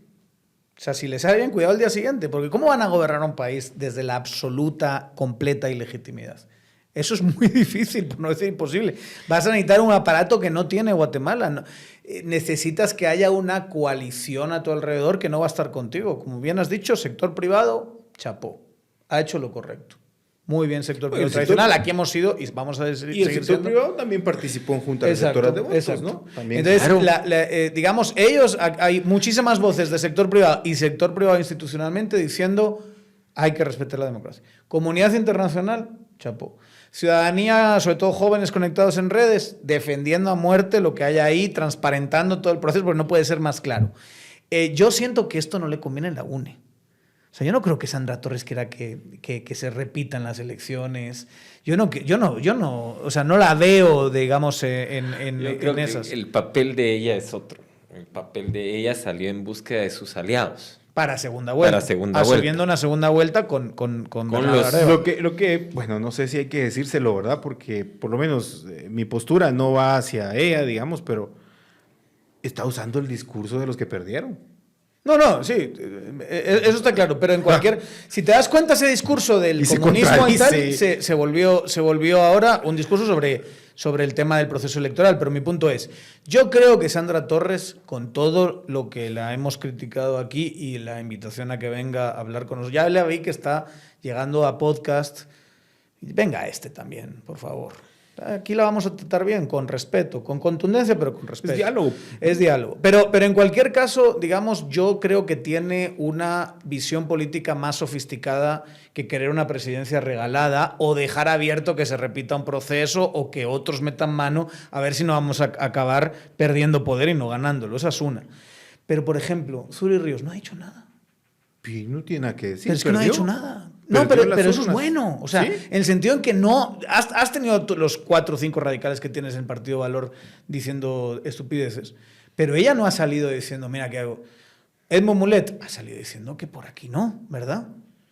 O sea, si les sale bien, cuidado al día siguiente, porque ¿cómo van a gobernar un país desde la absoluta, completa ilegitimidad? Eso es muy difícil, por no decir imposible. Vas a necesitar un aparato que no tiene Guatemala. No. Necesitas que haya una coalición a tu alrededor que no va a estar contigo. Como bien has dicho, sector privado, chapó. Ha hecho lo correcto. Muy bien, sector privado tradicional. Aquí hemos sido y vamos a seguir el sector siendo. privado también participó en juntas receptoras de votos, exacto. ¿no? También. Entonces, Claro. digamos, hay muchísimas voces de sector privado y sector privado institucionalmente diciendo hay que respetar la democracia. Comunidad internacional, chapó. Ciudadanía, sobre todo jóvenes conectados en redes, defendiendo a muerte lo que hay ahí, transparentando todo el proceso, porque no puede ser más claro. Yo siento que esto no le conviene a la UNE. O sea, yo no creo que Sandra Torres quiera que se repitan las elecciones. Yo no, o sea, no la veo, digamos, Yo creo en que esas. el papel de ella es otro. El papel de ella salió en búsqueda de sus aliados. Para segunda vuelta. Asumiendo una segunda vuelta con Bernardo Arevalo. Lo que, bueno, no sé si hay que decírselo, ¿verdad? Porque por lo menos mi postura no va hacia ella, digamos, pero está usando el discurso de los que perdieron. No, sí, eso está claro, pero en cualquier... Si te das cuenta, ese discurso del comunismo y tal, se volvió ahora un discurso sobre el tema del proceso electoral, pero mi punto es, yo creo que Sandra Torres, con todo lo que la hemos criticado aquí y la invitación a que venga a hablar con nosotros, ya le vi que está llegando a podcast, venga también, por favor. Aquí la vamos a tratar bien, con respeto, con contundencia, pero con respeto. Es diálogo. Es diálogo. Pero en cualquier caso, digamos, yo creo que tiene una visión política más sofisticada que querer una presidencia regalada o dejar abierto que se repita un proceso o que otros metan mano a ver si no vamos a acabar perdiendo poder y no ganándolo. Esa es una. Pero, por ejemplo, Zuri Ríos no ha dicho nada. Y no tiene nada que decir. Pero es que no ha hecho nada. No, Perdió pero las eso es urnas. bueno. O sea, ¿Sí? en el sentido en que no... Has tenido los 4 o 5 radicales que tienes en el Partido Valor diciendo estupideces, pero ella no ha salido diciendo, mira, ¿qué hago? Edmond Mulet ha salido diciendo que por aquí no, ¿verdad?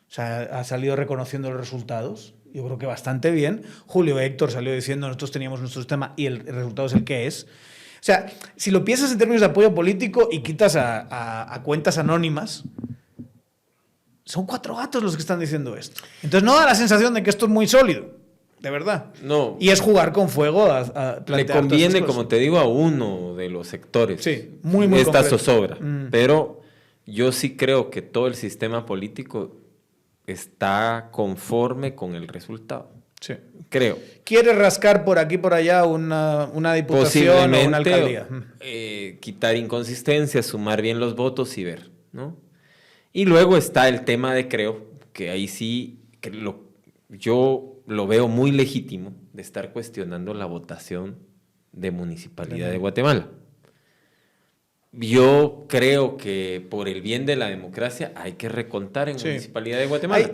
O sea, ha salido reconociendo los resultados. Yo creo que bastante bien. Julio Héctor salió diciendo, nosotros teníamos nuestro sistema y el resultado es el que es. O sea, si lo piensas en términos de apoyo político y quitas a cuentas anónimas... Son 4 gatos los que están diciendo esto. Entonces no da la sensación de que esto es muy sólido, de verdad. No. Y es jugar con fuego a plantear Le todas conviene, estas cosas. como te digo, a uno de los sectores. Sí, muy esta concreto. zozobra. Pero yo sí creo que todo el sistema político está conforme con el resultado. Sí. Creo. Quiere rascar por aquí por allá una diputación o una alcaldía. Quitar inconsistencias, sumar bien los votos y ver, ¿no? Y luego está el tema de creo, que ahí sí yo lo veo muy legítimo de estar cuestionando la votación de Municipalidad de Guatemala. Yo creo que por el bien de la democracia hay que recontar en Municipalidad de Guatemala.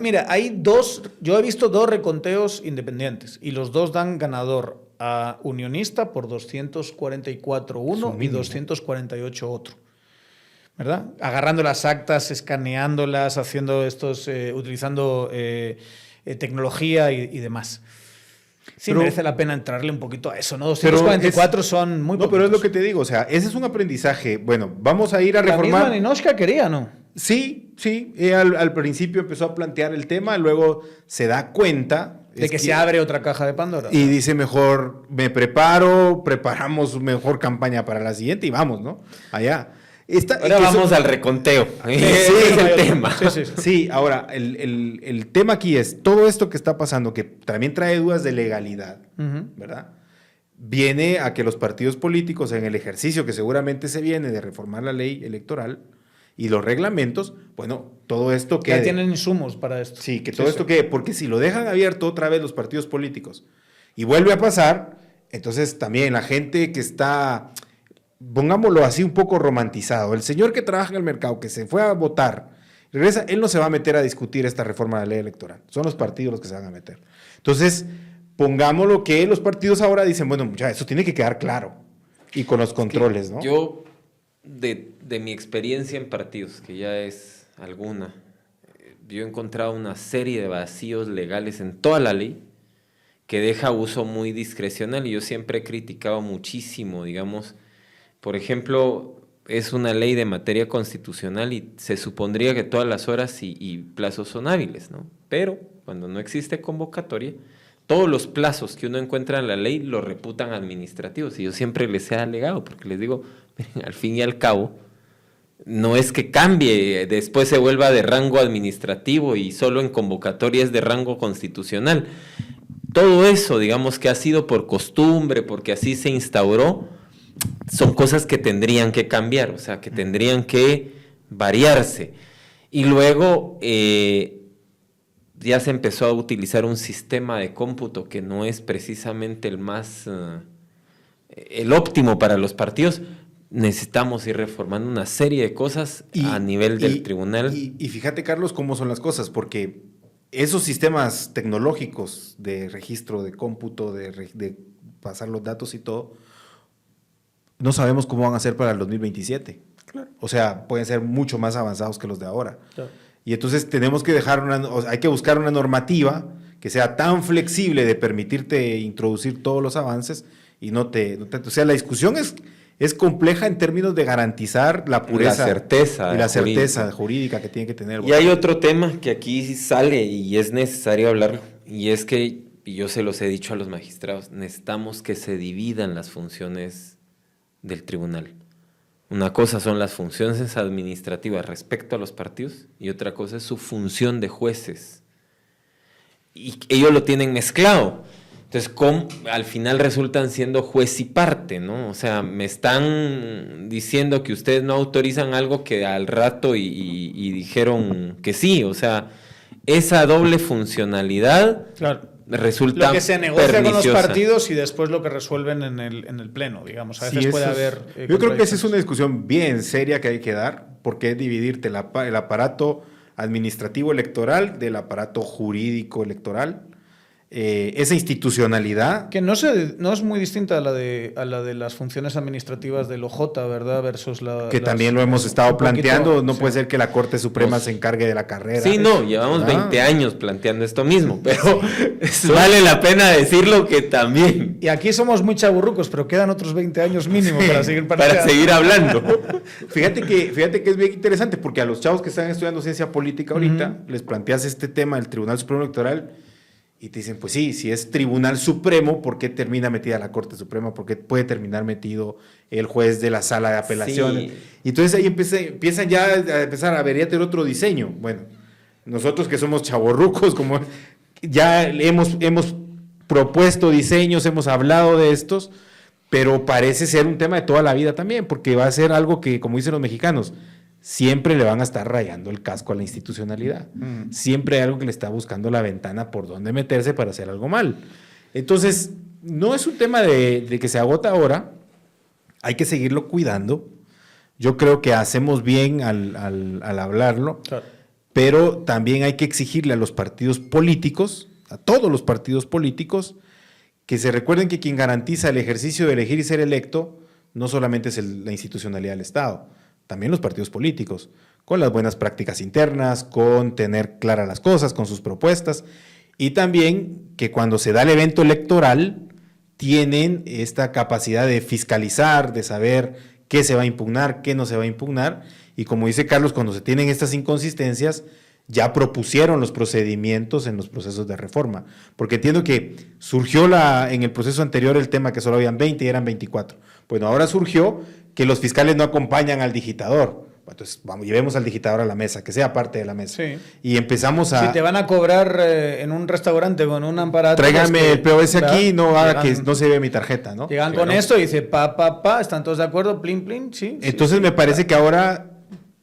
Yo he visto 2 reconteos independientes y los 2 dan ganador a Unionista por 244 uno y 248 otro. ¿Verdad? Agarrando las actas, escaneándolas, haciendo utilizando tecnología y demás. Sí, pero merece la pena entrarle un poquito a eso, ¿no? 244 son muy poquitos. No, pero es lo que te digo, o sea, ese es un aprendizaje. Bueno, vamos a ir a reformar. La misma Ninochka quería, ¿no? Sí. Al principio empezó a plantear el tema, luego se da cuenta de que se abre otra caja de Pandora. Y dice, mejor me preparamos mejor campaña para la siguiente y vamos, ¿no? Allá. Ahora vamos al reconteo. Ese es el tema. Sí, ahora, el tema aquí es todo esto que está pasando, que también trae dudas de legalidad, ¿verdad? Viene a que los partidos políticos, en el ejercicio que seguramente se viene de reformar la ley electoral y los reglamentos, bueno, todo esto quede. Ya tienen insumos para esto. Sí, que todo esto quede, porque si lo dejan abierto otra vez los partidos políticos y vuelve a pasar, entonces también la gente que está, pongámoslo así, un poco romantizado. El señor que trabaja en el mercado, que se fue a votar, regresa, él no se va a meter a discutir esta reforma de la ley electoral. Son los partidos los que se van a meter. Entonces, pongámoslo que los partidos ahora dicen, bueno, ya, eso tiene que quedar claro. Y con los controles, ¿no? Yo, de mi experiencia en partidos, que ya es alguna, yo he encontrado una serie de vacíos legales en toda la ley que deja uso muy discrecional y yo siempre he criticado muchísimo, digamos. Por ejemplo, es una ley de materia constitucional y se supondría que todas las horas y plazos son hábiles, ¿no? Pero cuando no existe convocatoria, todos los plazos que uno encuentra en la ley lo reputan administrativos. Y yo siempre les he alegado, porque les digo, miren, al fin y al cabo, no es que cambie, después se vuelva de rango administrativo y solo en convocatoria es de rango constitucional. Todo eso, digamos que ha sido por costumbre, porque así se instauró, son cosas que tendrían que cambiar, o sea, que tendrían que variarse. Y luego ya se empezó a utilizar un sistema de cómputo que no es precisamente el óptimo para los partidos. Necesitamos ir reformando una serie de cosas a nivel del tribunal. Y fíjate, Carlos, cómo son las cosas, porque esos sistemas tecnológicos de registro, de cómputo, de pasar los datos y todo, no sabemos cómo van a ser para el 2027. Claro. O sea, pueden ser mucho más avanzados que los de ahora. Claro. Y entonces tenemos que hay que buscar una normativa que sea tan flexible de permitirte introducir todos los avances y o sea, la discusión es compleja en términos de garantizar la pureza. La certeza jurídica que tiene que tener. Y hay otro tema que aquí sale y es necesario hablarlo, y es que, y yo se los he dicho a los magistrados, necesitamos que se dividan las funciones del tribunal. Una cosa son las funciones administrativas respecto a los partidos y otra cosa es su función de jueces. Y ellos lo tienen mezclado. Entonces, al final resultan siendo juez y parte, ¿no? O sea, me están diciendo que ustedes no autorizan algo que al rato y dijeron que sí. O sea, esa doble funcionalidad resulta lo que se negocia con los partidos y después lo que resuelven en el pleno, digamos. A veces puede haber... yo creo que esa es una discusión bien seria que hay que dar, porque es dividirte el aparato administrativo electoral del aparato jurídico electoral. esa institucionalidad. Que no es muy distinta a la de las funciones administrativas del OJ, ¿verdad? Versus que también lo hemos estado planteando. Poquito, no sí. puede ser que la Corte Suprema se encargue de la carrera. Sí, no, llevamos 20 años planteando esto mismo, pero Sí. vale la pena decirlo que también. Y aquí somos muy chaburrucos, pero quedan otros 20 años mínimo para seguir Para seguir hablando. Fíjate que es bien interesante, porque a los chavos que están estudiando ciencia política ahorita, les planteas este tema del Tribunal Supremo Electoral y te dicen, pues sí, si es Tribunal Supremo, ¿por qué termina metida la Corte Suprema? ¿Por qué puede terminar metido el juez de la sala de apelaciones? Sí. Y entonces ahí empiezan ya a empezar a ver, ya tener otro diseño. Bueno, nosotros que somos chavorrucos, como ya hemos propuesto diseños, hemos hablado de estos, pero parece ser un tema de toda la vida también, porque va a ser algo que, como dicen los mexicanos, siempre le van a estar rayando el casco a la institucionalidad. Siempre hay algo que le está buscando la ventana por donde meterse para hacer algo mal. Entonces, no es un tema de que se agota ahora, hay que seguirlo cuidando. Yo creo que hacemos bien al hablarlo, Claro. pero también hay que exigirle a los partidos políticos, a todos los partidos políticos, que se recuerden que quien garantiza el ejercicio de elegir y ser electo no solamente es la institucionalidad del Estado, también los partidos políticos, con las buenas prácticas internas, con tener claras las cosas, con sus propuestas, y también que cuando se da el evento electoral tienen esta capacidad de fiscalizar, de saber qué se va a impugnar, qué no se va a impugnar, y como dice Carlos, cuando se tienen estas inconsistencias, ya propusieron los procedimientos en los procesos de reforma, porque entiendo que surgió en el proceso anterior el tema que solo habían 20 y eran 24. Bueno, ahora surgió que los fiscales no acompañan al digitador. Entonces, llevemos al digitador a la mesa, que sea parte de la mesa. Sí. Y empezamos a... Si te van a cobrar en un restaurante con un aparato... Tráigame el POS aquí, no haga llegan, que no se vea mi tarjeta, ¿no? Llegan Claro. con esto y dice, están todos de acuerdo, plin, plin, sí. Entonces me parece que ahora,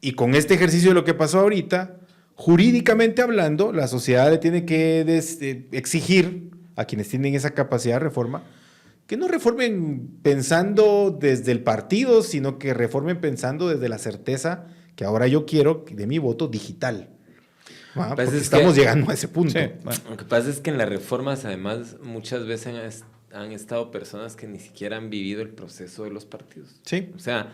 y con este ejercicio de lo que pasó ahorita, jurídicamente hablando, la sociedad le tiene que exigir a quienes tienen esa capacidad de reforma que no reformen pensando desde el partido, sino que reformen pensando desde la certeza que ahora yo quiero de mi voto digital. Porque estamos llegando a ese punto. Sí, bueno. Lo que pasa es que en las reformas, además, muchas veces han estado personas que ni siquiera han vivido el proceso de los partidos. Sí. O sea,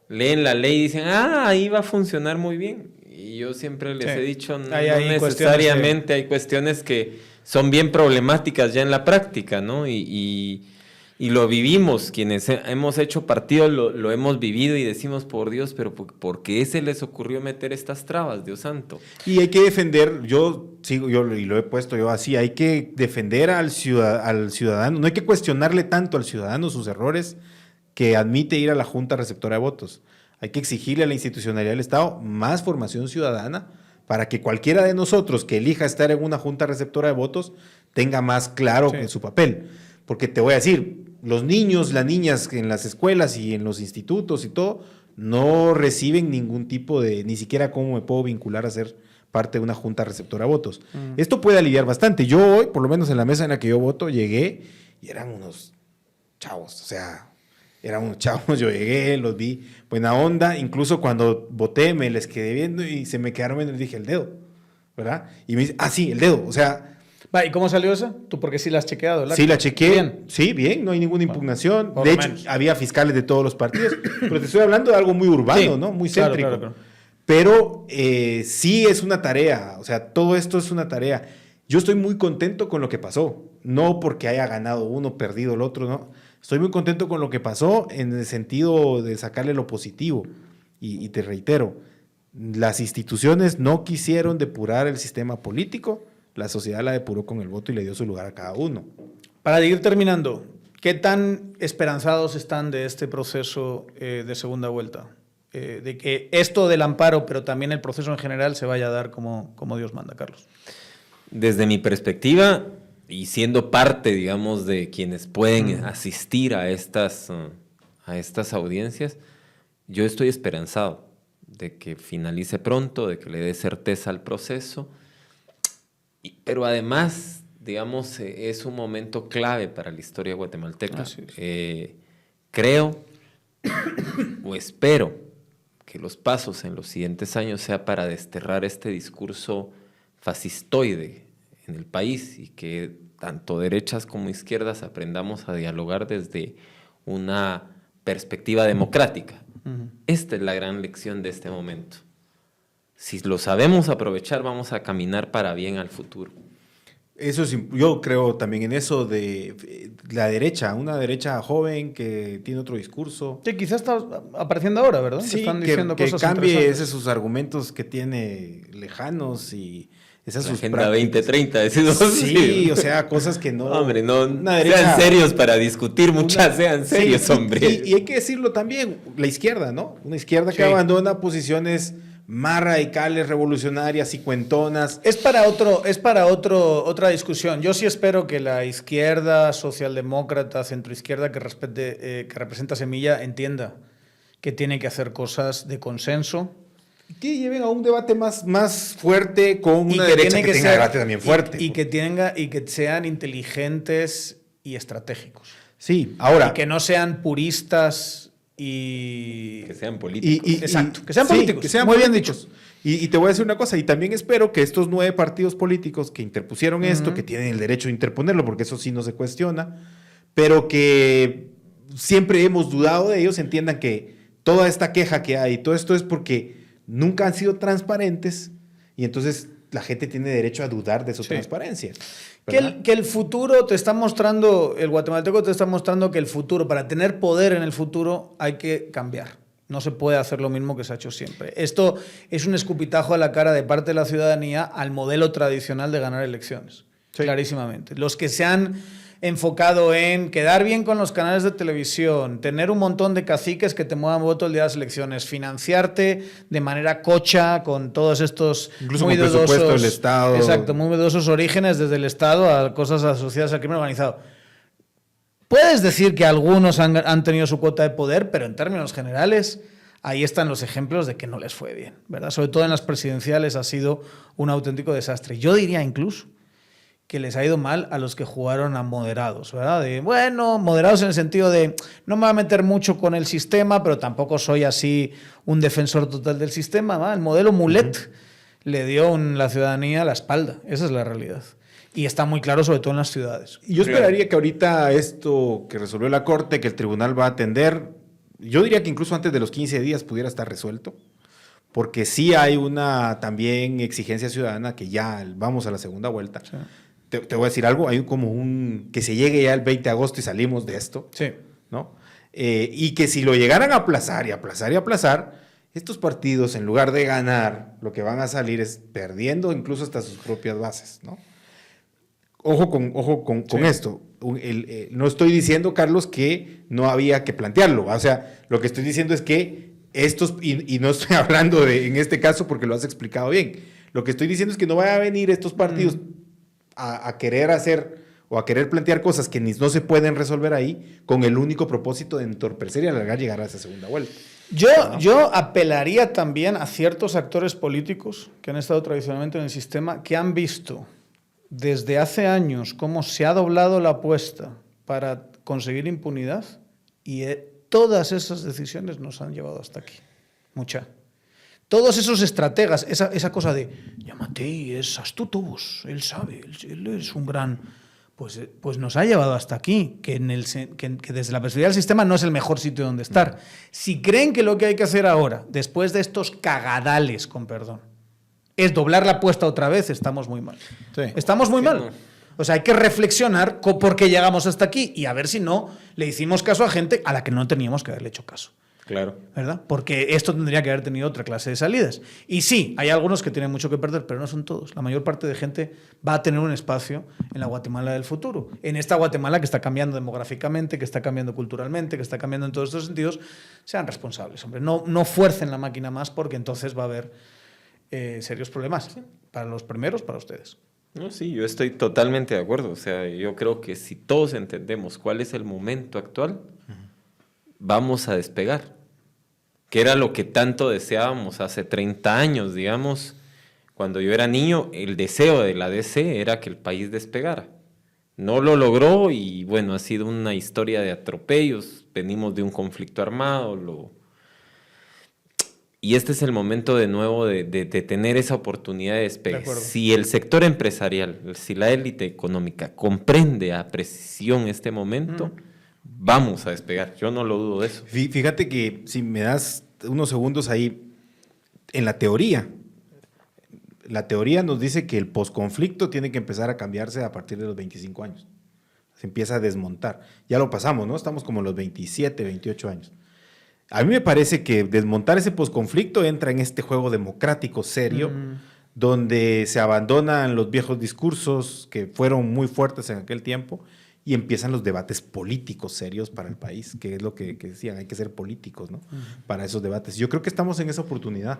leen la ley y dicen, ahí va a funcionar muy bien. Y yo siempre les he dicho, no necesariamente, hay cuestiones que son bien problemáticas ya en la práctica, ¿no? Y lo vivimos, quienes hemos hecho partidos lo hemos vivido y decimos, por Dios, pero ¿por qué se les ocurrió meter estas trabas, Dios santo? Y hay que defender, y lo he puesto yo así, hay que defender al ciudadano, no hay que cuestionarle tanto al ciudadano sus errores que admite ir a la Junta Receptora de Votos. Hay que exigirle a la institucionalidad del Estado más formación ciudadana para que cualquiera de nosotros que elija estar en una Junta Receptora de Votos tenga más claro su papel. Porque te voy a decir, los niños, las niñas en las escuelas y en los institutos y todo, no reciben ningún tipo de, ni siquiera cómo me puedo vincular a ser parte de una Junta Receptora de Votos. Esto puede aliviar bastante. Yo hoy, por lo menos en la mesa en la que yo voto, llegué y eran unos chavos, o sea, eran unos chavos, yo llegué, los vi, buena onda, incluso cuando voté me les quedé viendo y se me quedaron viendo y les dije, el dedo, ¿verdad? Y me dice, sí, el dedo, o sea... ¿Y cómo salió esa? Tú porque sí la has chequeado, ¿verdad? Sí, la chequeé. Bien. Sí, bien, no hay ninguna impugnación. Por De lo hecho, menos. había fiscales de todos los partidos, pero te estoy hablando de algo muy urbano, Sí, ¿no? Muy claro, céntrico. claro. Pero sí es una tarea, o sea, todo esto es una tarea. Yo estoy muy contento con lo que pasó, no porque haya ganado uno, perdido el otro, no. Estoy muy contento con lo que pasó en el sentido de sacarle lo positivo. Y te reitero, las instituciones no quisieron depurar el sistema político, la sociedad la depuró con el voto y le dio su lugar a cada uno. Para ir terminando, ¿qué tan esperanzados están de este proceso de segunda vuelta? De que esto del amparo, pero también el proceso en general, se vaya a dar como Dios manda, Carlos. Desde mi perspectiva, y siendo parte, digamos, de quienes pueden asistir a estas audiencias, yo estoy esperanzado de que finalice pronto, de que le dé certeza al proceso. Pero además, digamos, es un momento clave para la historia guatemalteca. Creo o espero que los pasos en los siguientes años sea para desterrar este discurso fascistoide en el país y que tanto derechas como izquierdas, aprendamos a dialogar desde una perspectiva democrática. Esta es la gran lección de este momento. Si lo sabemos aprovechar, vamos a caminar para bien al futuro. Eso es, yo creo también en eso de la derecha, una derecha joven que tiene otro discurso. Sí, quizás está apareciendo ahora, ¿verdad? Sí, están diciendo que cosas cambie interesantes. esos argumentos que tiene lejanos y esas La sus Agenda prácticas. 2030, decimos. Sí, o sea, cosas que no... Hombre, no una derecha- sean serios para discutir, muchas sean Sí, serios, hombre. Y hay que decirlo también, la izquierda, ¿no? Una izquierda que Sí. abandona posiciones más radicales, revolucionarias y cuentonas. Es para otra discusión. Yo sí espero que la izquierda, socialdemócrata, centroizquierda que representa Semilla entienda que tiene que hacer cosas de consenso. Que lleven a un debate más fuerte con Y una que derecha tiene que que tenga ser- debate también fuerte. Y que sean inteligentes y estratégicos. Sí, ahora... Y que no sean puristas y... Que sean políticos. Exacto, que sean sí, políticos. que sean Muy bien políticos. Y te voy a decir una cosa, y también espero que estos 9 partidos políticos que interpusieron esto, que tienen el derecho de interponerlo, porque eso sí no se cuestiona, pero que siempre hemos dudado de ellos, entiendan que toda esta queja que hay, todo esto es porque nunca han sido transparentes, y entonces la gente tiene derecho a dudar de su Sí. transparencia. Que el futuro te está mostrando, el guatemalteco te está mostrando que el futuro, para tener poder en el futuro, hay que cambiar. No se puede hacer lo mismo que se ha hecho siempre. Esto es un escupitajo a la cara de parte de la ciudadanía al modelo tradicional de ganar elecciones. Sí. Clarísimamente. Los que se han enfocado en quedar bien con los canales de televisión, tener un montón de caciques que te muevan votos el día de las elecciones, financiarte de manera cocha con todos estos Incluso muy con presupuesto dudosos, del Estado. Exacto, muy dudosos orígenes desde el Estado a cosas asociadas al crimen organizado. Puedes decir que algunos han tenido su cuota de poder, pero en términos generales ahí están los ejemplos de que no les fue bien, ¿verdad? Sobre todo en las presidenciales ha sido un auténtico desastre. Yo diría incluso que les ha ido mal a los que jugaron a moderados, ¿verdad? Moderados en el sentido de no me voy a meter mucho con el sistema, pero tampoco soy así un defensor total del sistema, ¿va? El modelo Mulet le dio a la ciudadanía la espalda, esa es la realidad. Y está muy claro, sobre todo en las ciudades. Y yo esperaría que ahorita esto que resolvió la Corte, que el tribunal va a atender, yo diría que incluso antes de los 15 días pudiera estar resuelto, porque sí hay una también exigencia ciudadana que ya vamos a la segunda vuelta. Sí. Te voy a decir algo, hay como que se llegue ya el 20 de agosto y salimos de esto, Sí. ¿no? Y que si lo llegaran a aplazar y aplazar y aplazar, estos partidos en lugar de ganar, lo que van a salir es perdiendo incluso hasta sus propias bases, ¿no? Ojo con Sí. esto. No estoy diciendo, Carlos, que no había que plantearlo. O sea, lo que estoy diciendo es que y no estoy hablando en este caso porque lo has explicado bien. Lo que estoy diciendo es que no vayan a venir estos partidos a querer hacer o a querer plantear cosas que no se pueden resolver ahí con el único propósito de entorpecer y alargar llegar a esa segunda vuelta. Yo apelaría también a ciertos actores políticos que han estado tradicionalmente en el sistema, que han visto desde hace años cómo se ha doblado la apuesta para conseguir impunidad y todas esas decisiones nos han llevado hasta aquí. Mucha. Todos esos estrategas, esa cosa de llámate, es astuto, él sabe, él es un gran... Pues nos ha llevado hasta aquí, que desde la perspectiva del sistema no es el mejor sitio donde estar. Si creen que lo que hay que hacer ahora, después de estos cagadales, con perdón, es doblar la apuesta otra vez, estamos muy mal. Sí. Estamos muy Sí, mal. no. O sea, hay que reflexionar por qué llegamos hasta aquí y a ver si no le hicimos caso a gente a la que no teníamos que haberle hecho caso. Claro. ¿Verdad? Porque esto tendría que haber tenido otra clase de salidas. Y sí, hay algunos que tienen mucho que perder, pero no son todos. La mayor parte de gente va a tener un espacio en la Guatemala del futuro. En esta Guatemala que está cambiando demográficamente, que está cambiando culturalmente, que está cambiando en todos estos sentidos, sean responsables, hombre. No fuercen la máquina más porque entonces va a haber serios problemas. Para los primeros, para ustedes. No, sí, yo estoy totalmente de acuerdo. O sea, yo creo que si todos entendemos cuál es el momento actual, vamos a despegar. Que era lo que tanto deseábamos hace 30 años, digamos. Cuando yo era niño, el deseo de la DC era que el país despegara. No lo logró y bueno, ha sido una historia de atropellos. Venimos de un conflicto armado. Y este es el momento de nuevo de tener esa oportunidad de despegue. De acuerdo. Si el sector empresarial, si la élite económica comprende a precisión este momento, vamos a despegar. Yo no lo dudo de eso. Fíjate que si me das unos segundos ahí, en la teoría nos dice que el posconflicto tiene que empezar a cambiarse a partir de los 25 años. Se empieza a desmontar. Ya lo pasamos, ¿no? Estamos como en los 27, 28 años. A mí me parece que desmontar ese posconflicto entra en este juego democrático serio, donde se abandonan los viejos discursos que fueron muy fuertes en aquel tiempo y empiezan los debates políticos serios para el país, que es lo que decían, hay que ser políticos, ¿no? Para esos debates. Yo creo que estamos en esa oportunidad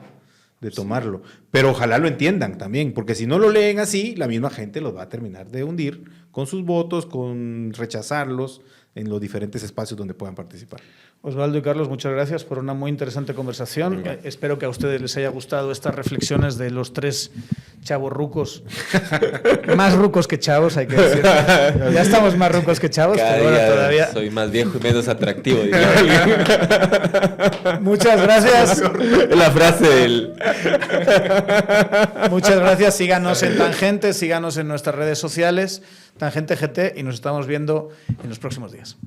de tomarlo, pero ojalá lo entiendan también, porque si no lo leen así, la misma gente los va a terminar de hundir con sus votos, con rechazarlos en los diferentes espacios donde puedan participar. Osvaldo y Carlos, muchas gracias por una muy interesante conversación. Espero que a ustedes les haya gustado estas reflexiones de los tres chavos rucos. Más rucos que chavos, hay que decir. Ya estamos más rucos que chavos, Cada pero bueno, día todavía. soy más viejo y menos atractivo. diría alguien. Muchas gracias. La frase del... Muchas gracias. Síganos en Tangente, síganos en nuestras redes sociales, Tangente GT, y nos estamos viendo en los próximos días.